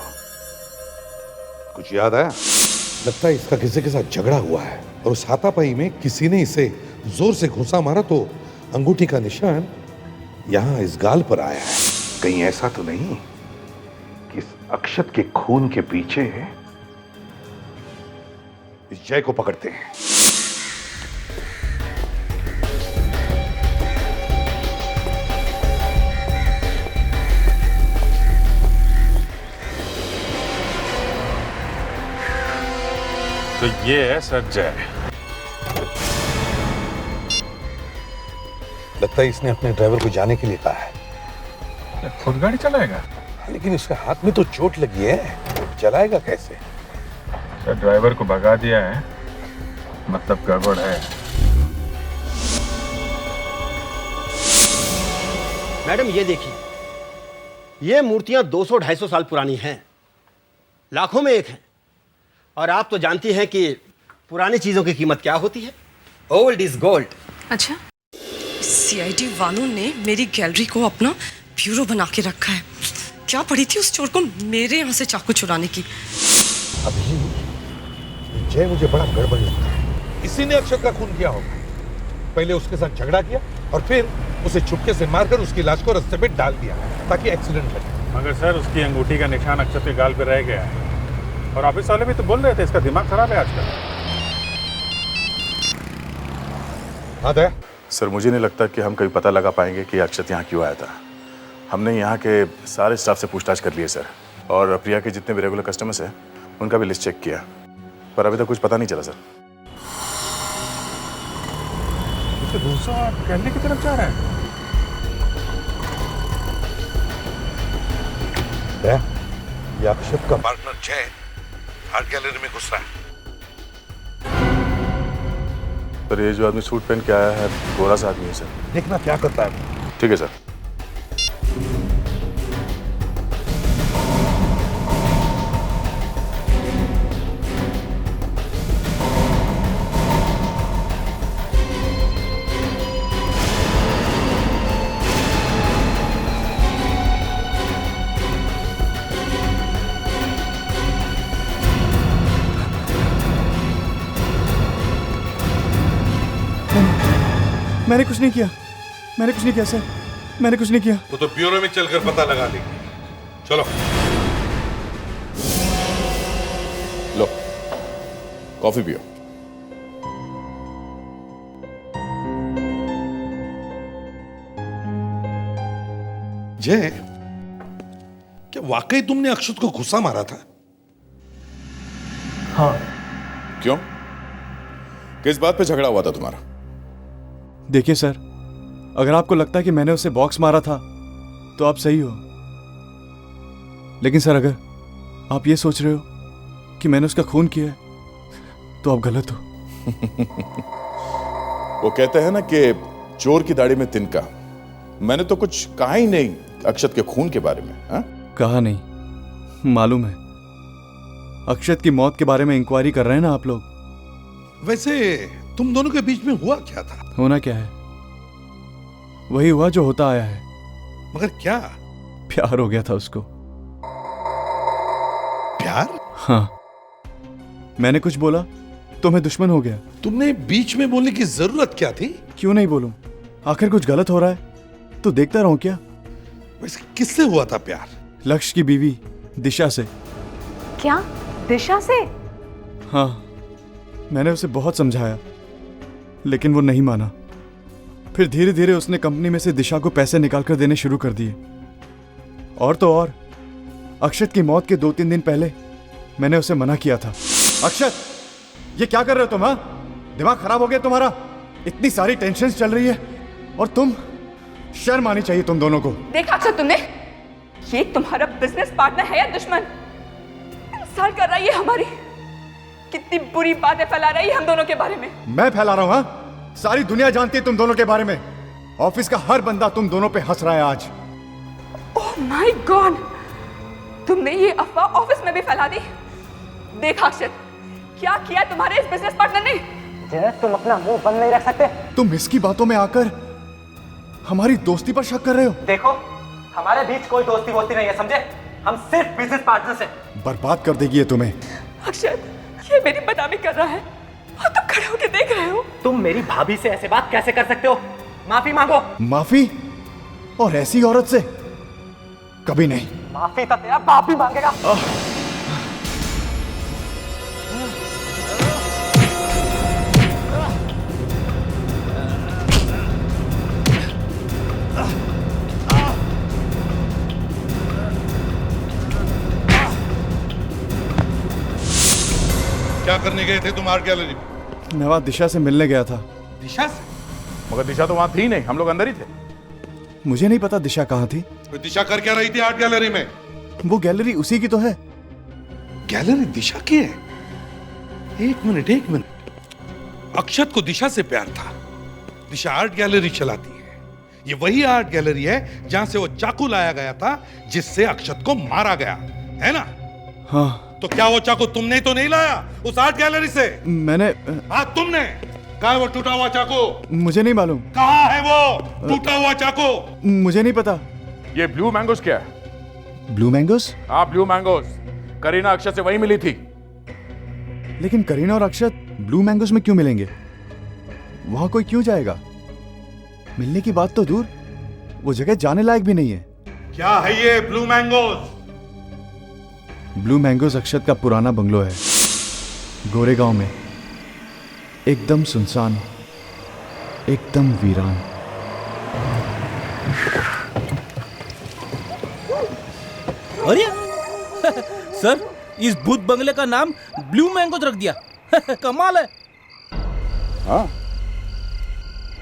कुछ याद आया? लगता है इसका किसी के साथ झगड़ा हुआ है, और उस हाथापाई में किसी ने इसे जोर से घुसा मारा तो अंगूठी का निशान यहां इस गाल पर आया है। कहीं ऐसा तो नहीं कि इस अक्षत के खून के पीछे इस जय को पकड़ते हैं? तो ये है सर जय। लगता है इसने अपने ड्राइवर को जाने के लिए कहा है। खुद गाड़ी चलाएगा? लेकिन उसके हाथ में तो चोट लगी है, चलाएगा कैसे? सर ड्राइवर को भगा दिया है, मतलब गड़बड़ है। मैडम ये देखिए, ये मूर्तियां 200-250 साल पुरानी हैं, लाखों में एक है। और आप तो जानती हैं कि पुरानी चीजों की कीमत क्या होती है। Old is gold. अच्छा, सीआईडी वालों ने मेरी गैलरी को अपना ब्यूरो बना के रखा है। क्या पड़ी थी उस चोर को मेरे यहाँ से चाकू चुराने की। अभी जय मुझे बड़ा गड़बड़ लगता है। इसी ने अक्षत का खून किया होगा। पहले उसके साथ झगड़ा किया और फिर उसे चुपके से मारकर उसकी लाश को रास्ते पे डाल दिया ताकि एक्सीडेंट लगे। मगर सर उसकी अंगूठी का निशान अक्षत के गाल पे रह गया है, और ऑफिस वाले भी तो बोल रहे थे इसका दिमाग खराब है आजकल। हाँ दया? सर मुझे नहीं लगता कि हम कभी पता लगा पाएंगे कि अक्षत यहाँ क्यों आया था। हमने यहाँ के सारे स्टाफ से पूछताछ कर लिए सर, और प्रिया के जितने भी रेगुलर कस्टमर्स हैं उनका भी लिस्ट चेक किया, पर अभी तक कुछ पता नहीं चला सर। तो दूसरा गैलरी की तरफ जा रहा है। दया, ये अक्षत का पार्टनर जय हर गैलरी में घुस रहा है। सर ये जो आदमी सूट पहन के आया है गोरा सा आदमी है सर। देखना क्या करता है। ठीक है सर। मैंने कुछ नहीं किया, मैंने कुछ नहीं किया सर, मैंने कुछ नहीं किया। वो तो ब्यूरो में चलकर पता लगा लेंगे। चलो लो कॉफी पियो। जय, क्या वाकई तुमने अक्षत को घुसा मारा था? हाँ। क्यों? किस बात पे झगड़ा हुआ था तुम्हारा? देखिए सर, अगर आपको लगता है कि मैंने उसे बॉक्स मारा था तो आप सही हो, लेकिन सर अगर आप ये सोच रहे हो कि मैंने उसका खून किया है तो आप गलत हो। वो कहते हैं ना कि चोर की दाढ़ी में तिनका। मैंने तो कुछ कहा ही नहीं अक्षत के खून के बारे में। हा? कहा नहीं, मालूम है। अक्षत की मौत के बारे में इंक्वायरी कर रहे हैं ना आप लोग। वैसे तुम दोनों के बीच में हुआ क्या था? होना क्या है, वही हुआ जो होता आया है। मगर क्या? प्यार हो गया था उसको। प्यार? हाँ, मैंने कुछ बोला तो मैं दुश्मन हो गया। तुमने बीच में बोलने की जरूरत क्या थी? क्यों नहीं बोलूं, आखिर कुछ गलत हो रहा है तो देखता रहूं क्या। वैसे किससे हुआ था प्यार? लक्ष्य की बीवी दिशा से। क्या? दिशा से? हाँ, मैंने उसे बहुत समझाया लेकिन वो नहीं माना। फिर धीरे धीरे उसने कंपनी में से दिशा को पैसे निकालकर देने शुरू कर दिए। और तो और अक्षत की मौत के 2-3 दिन पहले मैंने उसे मना किया था। अक्षत, ये क्या कर रहे हो तुम? हाँ, दिमाग खराब हो गया तुम्हारा? इतनी सारी टेंशन चल रही है और तुम, शर्म आनी चाहिए तुम दोनों को। देखा अक्षत तुमने, ये तुम्हारा बिजनेस पार्टनर है या दुश्मन? इंसल्ट कर रही है हमारी। कितनी बुरी बातें फैला रही है हम दोनों के बारे में। मैं फैला रहा हूं? हाँ, सारी दुनिया जानती है तुम दोनों के बारे में। ऑफिस का हर बंदा तुम दोनों पे हंस रहा है आज। ओह माय गॉड, तुमने ये अफवाह ऑफिस में भी फैला दी। देखा अक्षत, क्या किया तुम्हारे इस बिजनेस पार्टनर ने? जय, तुम अपना मुंह बंद नहीं रख सकते? तुम इसकी बातों में आकर हमारी दोस्ती पर शक कर रहे हो। देखो, हमारे बीच कोई दोस्ती वोस्ती नहीं है, समझे? हम सिर्फ बिजनेस पार्टनर्स हैं। बर्बाद कर देगी ये तुम्हें। अक्षत, ये मेरी बदनामी कर रहा है और तुम खड़े होकर देख रहे हो। तुम मेरी भाभी से ऐसे बात कैसे कर सकते हो? माफी मांगो। माफी? और ऐसी औरत से? कभी नहीं। माफी तो तेरा बाप भी मांगेगा। क्या करने गए थे तुम आर्ट गैलरी में? मैं वहां दिशा से मिलने गया था। दिशा से? मगर दिशा तो वहां थी नहीं, हम लोग अंदर ही थे। मुझे नहीं पता दिशा कहाँ थी। तो दिशा कर क्या रही थी आर्ट गैलरी में? वो गैलरी उसी की तो है। गैलरी दिशा की है? एक मिनट। अक्षत को दिशा से प्यार था। दिशा आर्ट गैलरी चलाती है। ये वही आर्ट गैलरी है जहां से वो चाकू लाया गया था जिससे अक्षत को मारा गया, है ना? हाँ। तो क्या वो चाकू तुमने तो नहीं लाया उस आर्ट गैलरी से? मैंने। हाँ, तुमने। कहाँ है वो टूटा हुआ चाकू? मुझे नहीं मालूम। कहाँ है वो टूटा हुआ चाकू? मुझे नहीं पता। ये ब्लू मैंगोस क्या है? Blue mangoes? हाँ, ब्लू मैंगोस। करीना अक्षत से वही मिली थी। लेकिन करीना और अक्षत ब्लू मैंगोस में क्यों मिलेंगे? वहां कोई क्यों जाएगा? मिलने की बात तो दूर, वो जगह जाने लायक भी नहीं है। क्या है ये ब्लू मैंगोस? ब्लू मैंगोस अक्षत का पुराना बंगलो है, गोरेगांव में। एकदम सुनसान, एकदम वीरान। अरे सर, इस भूत बंगले का नाम ब्लू मैंगोस रख दिया। कमाल है। हाँ,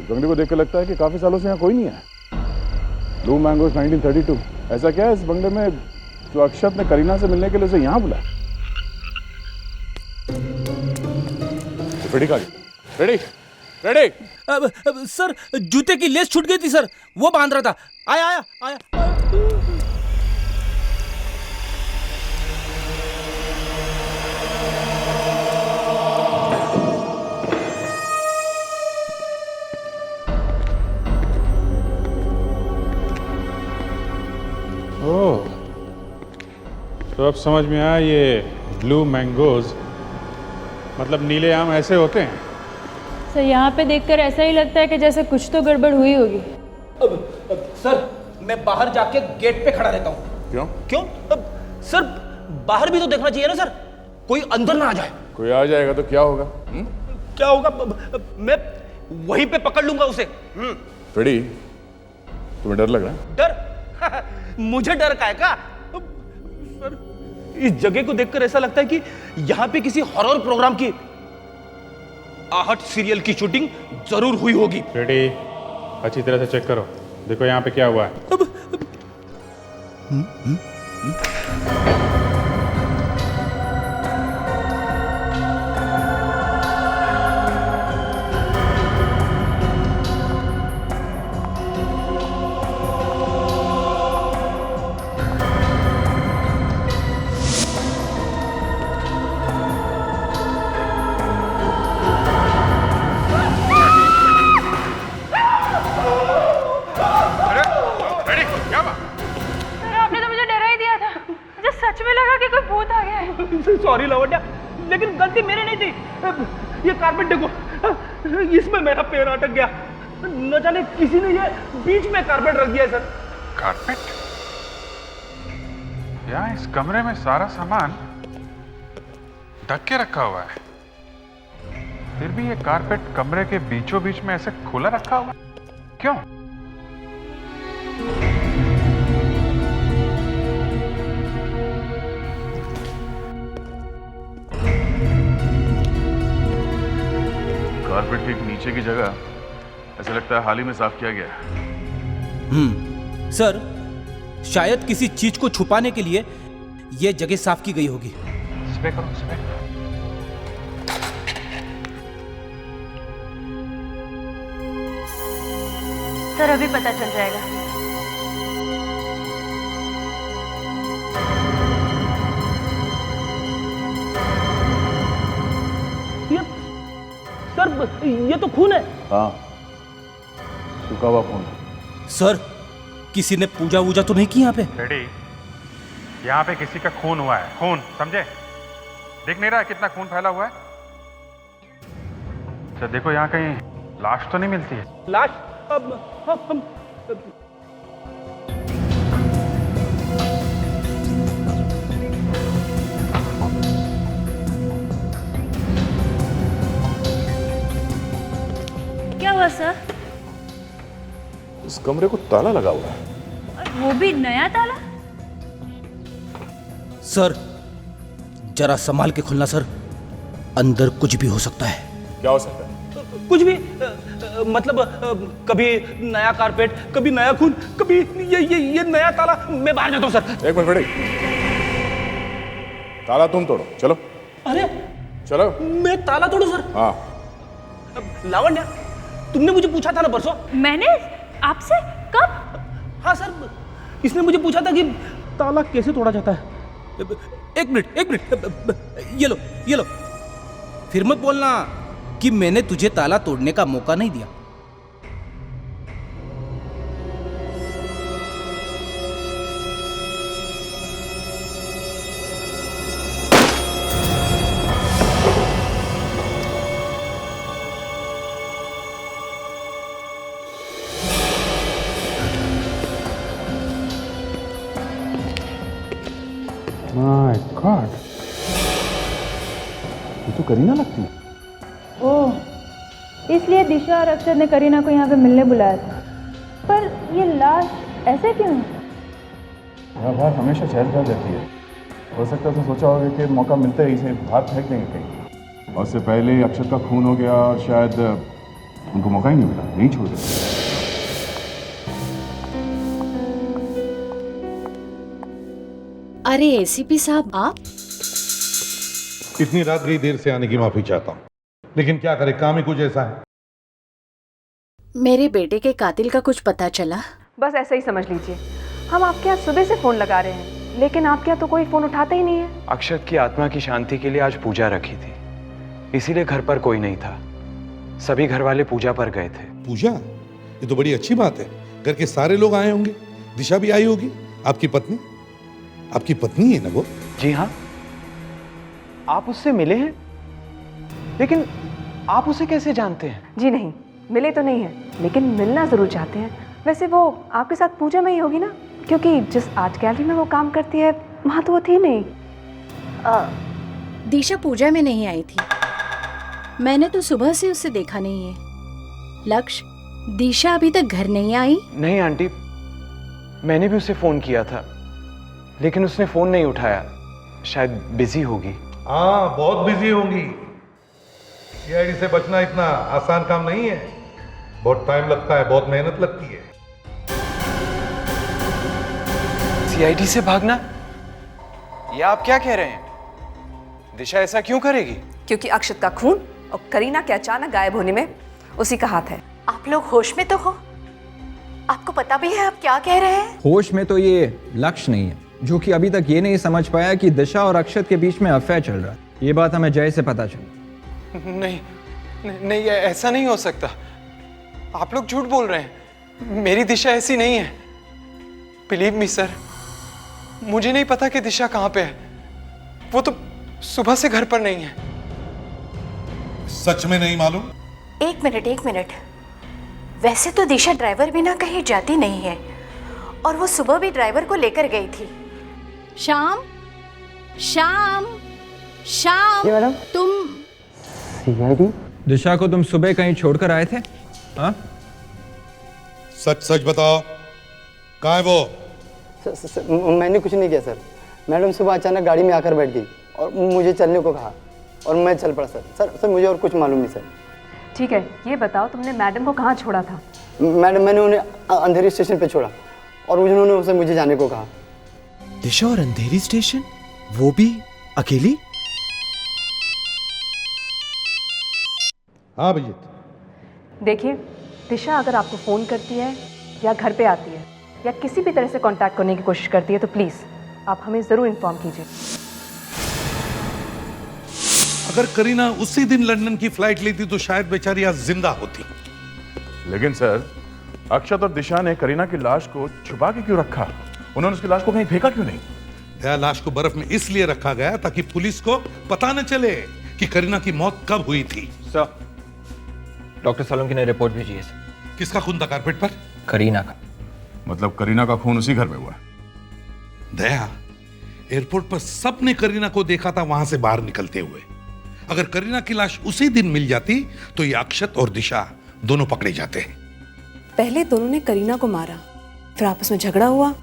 बंगले को देखकर लगता है कि काफी सालों से यहाँ कोई नहीं है। Blue mangoes 1932। ऐसा क्या है इस बंगले में जो अक्षत ने करीना से मिलने के लिए उसे यहाँ बुलाया? रेडी? सर, जूते की लेस छूट गई थी सर, वो बांध रहा था। आया। ओह, तो अब समझ में आया ये ब्लू मैंगोज मतलब नीले आम ऐसे होते हैं। सर, यहाँ पे देखकर ऐसा ही लगता है कि जैसे कुछ तो गड़बड़ हुई होगी। सर, मैं बाहर जाके गेट पे खड़ा रहता हूँ। क्यों? सर, बाहर भी तो देखना चाहिए ना सर, कोई अंदर ना आ जाए। कोई आ जाएगा तो क्या होगा? क्या होगा? मैं वहीं पे पकड़ लूंगा उसे। फ्रेडी, तुम्हें डर लग रहा है? डर? मुझे डर का है क्या? सर, इस जगह को देखकर ऐसा लगता है कि यहाँ पे किसी हॉरर प्रोग्राम की आहट सीरियल की शूटिंग जरूर हुई होगी। रेडी, अच्छी तरह से चेक करो, देखो यहाँ पे क्या हुआ है। सॉरी लवंडा, लेकिन गलती मेरी नहीं थी। ये कारपेट देखो, इसमें मेरा पैर अटक गया। न जाने किसी ने ये बीच में कारपेट रख दिया है सर। कारपेट? यहाँ इस कमरे में सारा सामान ढक के रखा हुआ है, फिर भी ये कारपेट कमरे के बीचों बीच में ऐसे खुला रखा हुआ है। क्यों? कारपेट के नीचे की जगह ऐसा लगता है हाल ही में साफ किया गया है। सर, शायद किसी चीज को छुपाने के लिए यह जगह साफ की गई होगी। स्प्रे करो, स्प्रे। सर अभी पता चल जाएगा। सर ये तो खून है। हाँ, सूखा हुआ खून। सर किसी ने पूजा वूजा तो नहीं की यहाँ पे? रेडी, यहाँ पे किसी का खून हुआ है, खून, समझे? दिख नहीं रहा कितना खून फैला हुआ है? अच्छा देखो यहाँ कहीं लाश तो नहीं मिलती है? लाश? अब हम क्या हुआ सर? इस कमरे को ताला लगा हुआ है। और वो भी नया ताला? सर जरा संभाल के खुलना सर, अंदर कुछ भी हो सकता है। क्या हो सकता है? कुछ भी, मतलब कभी नया कारपेट, कभी नया खून, कभी ये नया ताला। मैं बाहर जाता हूँ सर। एक मिनट खड़े, ताला तुम तोड़ो, चलो। अरे चलो। मैं ताला तोड़ू सर? हाँ। लावण्या, तुमने मुझे पूछा था ना परसों? मैंने आपसे? कब? हाँ सर, इसने मुझे पूछा था कि ताला कैसे तोड़ा जाता है। एक मिनट, ये लो। फिर मत बोलना कि मैंने तुझे ताला तोड़ने का मौका नहीं दिया। माय गॉड, ये तो करीना लगती है। ओह, इसलिए दिशा और अक्षत ने करीना को यहाँ पे मिलने बुलाया था। पर ये लाश ऐसे क्यों है? मेरा बात हमेशा चहल-पहल रहती है। हो सकता है तो सोचा होगा कि मौका मिलता है इसे बाहर फेंक देंगे कहीं। और उससे पहले अक्षत का खून हो गया और शायद उनको मौका ही नहीं मिला, नहीं छोड़ दिया। अरे एसीपी साहब, आप? इतनी रात गई, देर से आने की माफी चाहता हूँ, लेकिन क्या करे, काम ही कुछ ऐसा है। मेरे बेटे के कातिल का कुछ पता चला? बस ऐसा ही समझ लीजिए। हम आपके यहाँ सुबह से फोन लगा रहे हैं, लेकिन आपके यहाँ तो कोई फोन उठाता ही नहीं है। अक्षत की आत्मा की शांति के लिए आज पूजा रखी थी, इसीलिए घर पर कोई नहीं था। सभी घर वाले पूजा पर गए थे। पूजा? ये तो बड़ी अच्छी बात है। घर के सारे लोग आए होंगे, दिशा भी आई होगी। आपकी पत्नी? आपकी पत्नी है ना वो? जी हाँ। आप उससे मिले हैं? लेकिन आप उसे कैसे जानते हैं? जी नहीं, मिले तो नहीं है, लेकिन मिलना जरूर चाहते हैं। वैसे वो आपके साथ पूजा में ही होगी ना, क्योंकि जिस आर्ट गैलरी में वो काम करती है वहां तो वो थी नहीं। दिशा पूजा में नहीं आई थी, मैंने तो सुबह से उसे देखा नहीं है। लक्ष्य, दिशा अभी तक घर नहीं आई? नहीं आंटी, मैंने भी उसे फोन किया था, लेकिन उसने फोन नहीं उठाया। शायद बिजी होगी। हाँ, बहुत बिजी होंगी। सीआईडी से बचना इतना आसान काम नहीं है, बहुत टाइम लगता है, बहुत मेहनत लगती है। सीआईडी से भागना? ये आप क्या कह रहे हैं? दिशा ऐसा क्यों करेगी? क्योंकि अक्षत का खून और करीना के अचानक गायब होने में उसी का हाथ है। आप लोग होश में तो हो? आपको पता भी है आप क्या कह रहे हैं? होश में तो ये लक्ष्य नहीं है, जो कि अभी तक ये नहीं समझ पाया कि दिशा और अक्षत के बीच में अफेयर चल रहा है। ये बात हमें जय से पता चली। नहीं, ऐसा नहीं हो सकता। आप लोग झूठ बोल रहे हैं। मेरी दिशा ऐसी नहीं है। बिलीव मी सर, मुझे नहीं पता कि दिशा कहाँ पे है। वो तो सुबह से घर पर नहीं है। सच में नहीं मालूम? एक मिनट। वैसे तो दिशा ड्राइवर बिना कहीं जाती नहीं है, और वो सुबह भी ड्राइवर को लेकर गई थी। शाम, मैडम, तुम सीआईडी? दिशा को तुम सुबह कहीं छोड़कर आए थे? हाँ? सच सच बताओ, कहाँ है वो? मैंने कुछ नहीं किया सर। मैडम सुबह अचानक गाड़ी में आकर बैठ गई और मुझे चलने को कहा और मैं चल पड़ा सर मुझे और कुछ मालूम नहीं सर। ठीक है, ये बताओ तुमने मैडम को कहाँ छोड़ा था? मैडम, मैंने उन्हें अंधेरी स्टेशन पे छोड़ा और उन्होंने उसे मुझे जाने को कहा। दिशा और अंधेरी स्टेशन, वो भी अकेली? हाँ अभिजीत। देखिए, दिशा अगर आपको फ़ोन करती है या घर पे आती है या किसी भी तरह से कांटेक्ट करने की कोशिश करती है तो प्लीज़ आप हमें ज़रूर इन्फॉर्म कीजिए। अगर करीना उसी दिन लंदन की फ्लाइट लेती तो शायद बेचारी आज जिंदा होती। लेकिन सर, अक्षत और दिशा ने करीना की लाश को छुपा के क्यों रखा? उन्होंने उसकी लाश को कहीं फेंका क्यों नहीं? दया, लाश को बर्फ में इसलिए रखा गया ताकि पुलिस को पता न चले कि करीना की मौत कब हुई थी। सर, डॉक्टर सोलंकी ने रिपोर्ट भेजी है। किसका खून था कारपेट पर? करीना का। मतलब करीना का खून उसी घर में हुआ? दया, एयरपोर्ट पर सबने करीना को देखा था वहां से बाहर निकलते हुए। अगर करीना की लाश उसी दिन मिल जाती तो ये अक्षत और दिशा दोनों पकड़े जाते हैं। पहले दोनों ने करीना को मारा, फिर आपस में झगड़ा हुआ,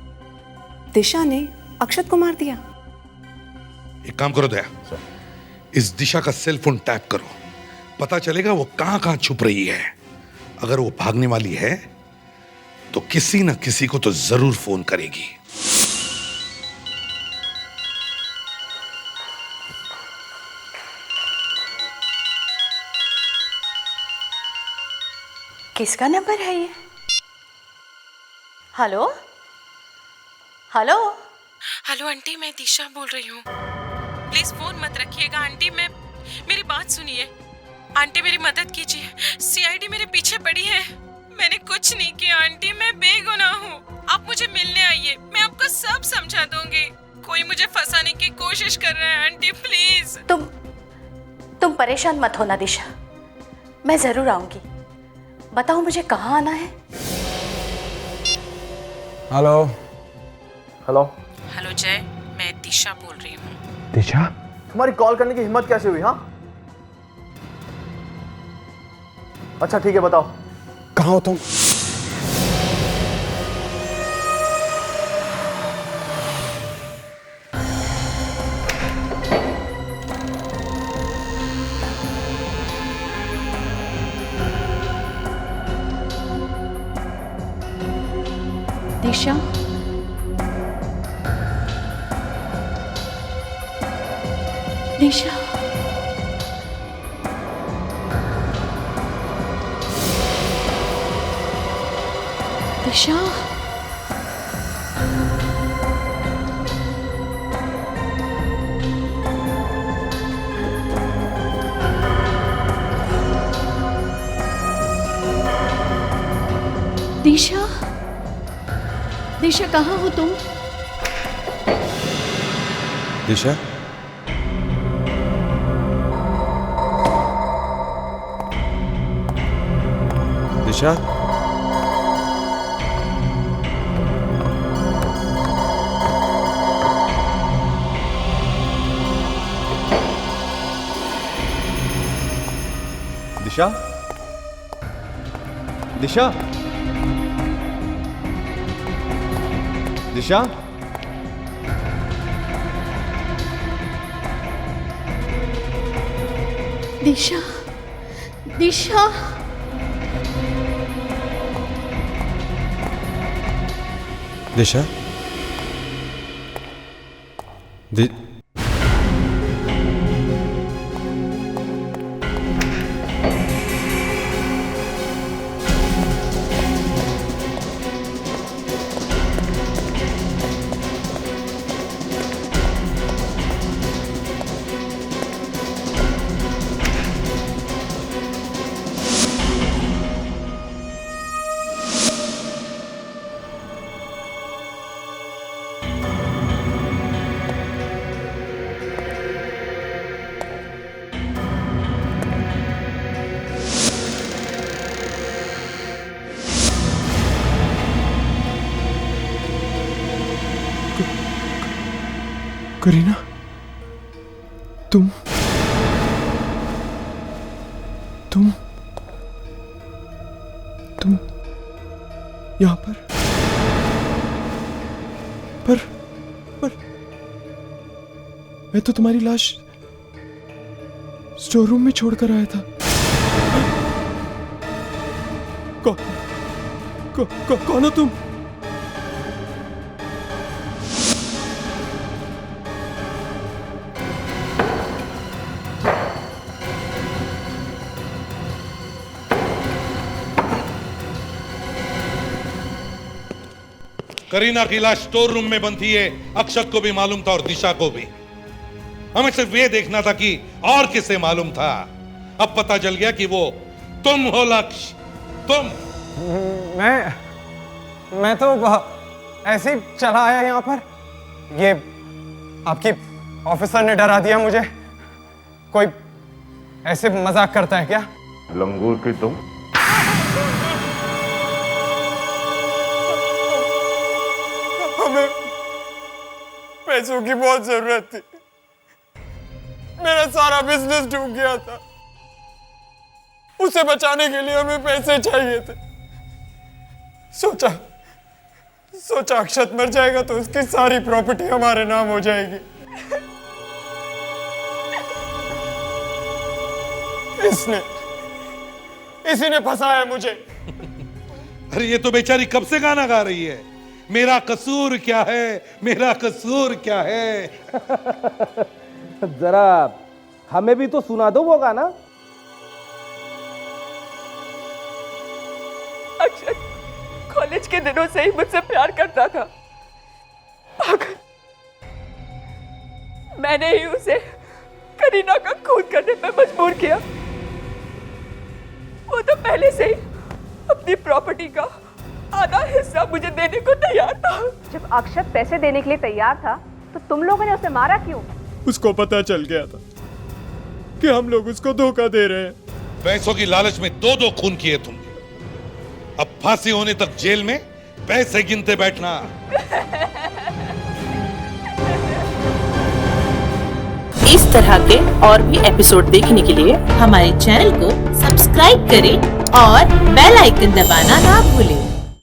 दिशा ने अक्षत को मार दिया। एक काम करो दया, इस दिशा का सेल फोन टैप करो, पता चलेगा वो कहां कहां छुप रही है। अगर वो भागने वाली है तो किसी न किसी को तो जरूर फोन करेगी। किसका नंबर है ये? हेलो हेलो हेलो आंटी, मैं दिशा बोल रही हूँ। प्लीज फोन मत रखिएगा आंटी, मेरी बात सुनिए। आंटी मेरी मदद कीजिए, सीआईडी मेरे पीछे पड़ी है। मैंने कुछ नहीं किया आंटी, मैं बेगुनाह हूँ। आप मुझे मिलने आइए, मैं आपको सब समझा दूंगी। कोई मुझे फंसाने की कोशिश कर रहा है आंटी, प्लीज। तुम परेशान मत होना दिशा, मैं जरूर आऊंगी। बताओ मुझे कहाँ आना है? हेलो हेलो हेलो जय, मैं दिशा बोल रही हूँ। दिशा, तुम्हारी कॉल करने की हिम्मत कैसे हुई? हाँ, अच्छा ठीक है, बताओ कहाँ हो तुम? दिशा, दिशा, दिशा, दिशा, दिशा कहाँ हो तुम? दिशा, दिशा, दिशा, दिशा, दिशा, दिशा, दिशा, दिशा, करीना, तुम यहाँ पर मैं तो तुम्हारी लाश स्टोर रूम में छोड़कर आया था। कौन हो तुम? करीना की लाश स्टोर रूम में बंद थी, ये अक्षत को भी मालूम था और दिशा को भी। हमें सिर्फ ये देखना था कि और किसे मालूम था। अब पता चल गया कि वो तुम हो लक्ष्य, तुम। मैं तो ऐसे ही चला आया यहाँ पर। ये आपकी ऑफिसर ने डरा दिया मुझे। कोई ऐसे मजाक करता है क्या? लंगूर की तुम? हमें पैसों की बहुत जरूरत थी। मेरा सारा बिजनेस डूब गया था। उसे बचाने के लिए हमें पैसे चाहिए थे। सोचा अक्षत मर जाएगा तो उसकी सारी प्रॉपर्टी हमारे नाम हो जाएगी। इसी ने फंसाया मुझे। अरे ये तो बेचारी कब से गाना गा रही है, मेरा कसूर क्या है, मेरा कसूर क्या है। जरा हमें भी तो सुना दो वो गाना। अक्षत कॉलेज के दिनों से ही मुझसे प्यार करता था। पागल, मैंने ही उसे करीना का खून करने पे मजबूर किया। वो तो पहले से ही अपनी प्रॉपर्टी का आधा हिस्सा मुझे देने को तैयार था। जब अक्षत पैसे देने के लिए तैयार था तो तुम लोगों ने उसे मारा क्यों? उसको पता चल गया था कि हम लोग उसको धोखा दे रहे हैं। पैसों की लालच में दो खून किए तुमने। अब फांसी होने तक जेल में पैसे गिनते बैठना। इस तरह के और भी एपिसोड देखने के लिए हमारे चैनल को सब्सक्राइब करें और बेल आइकन दबाना ना भूलें।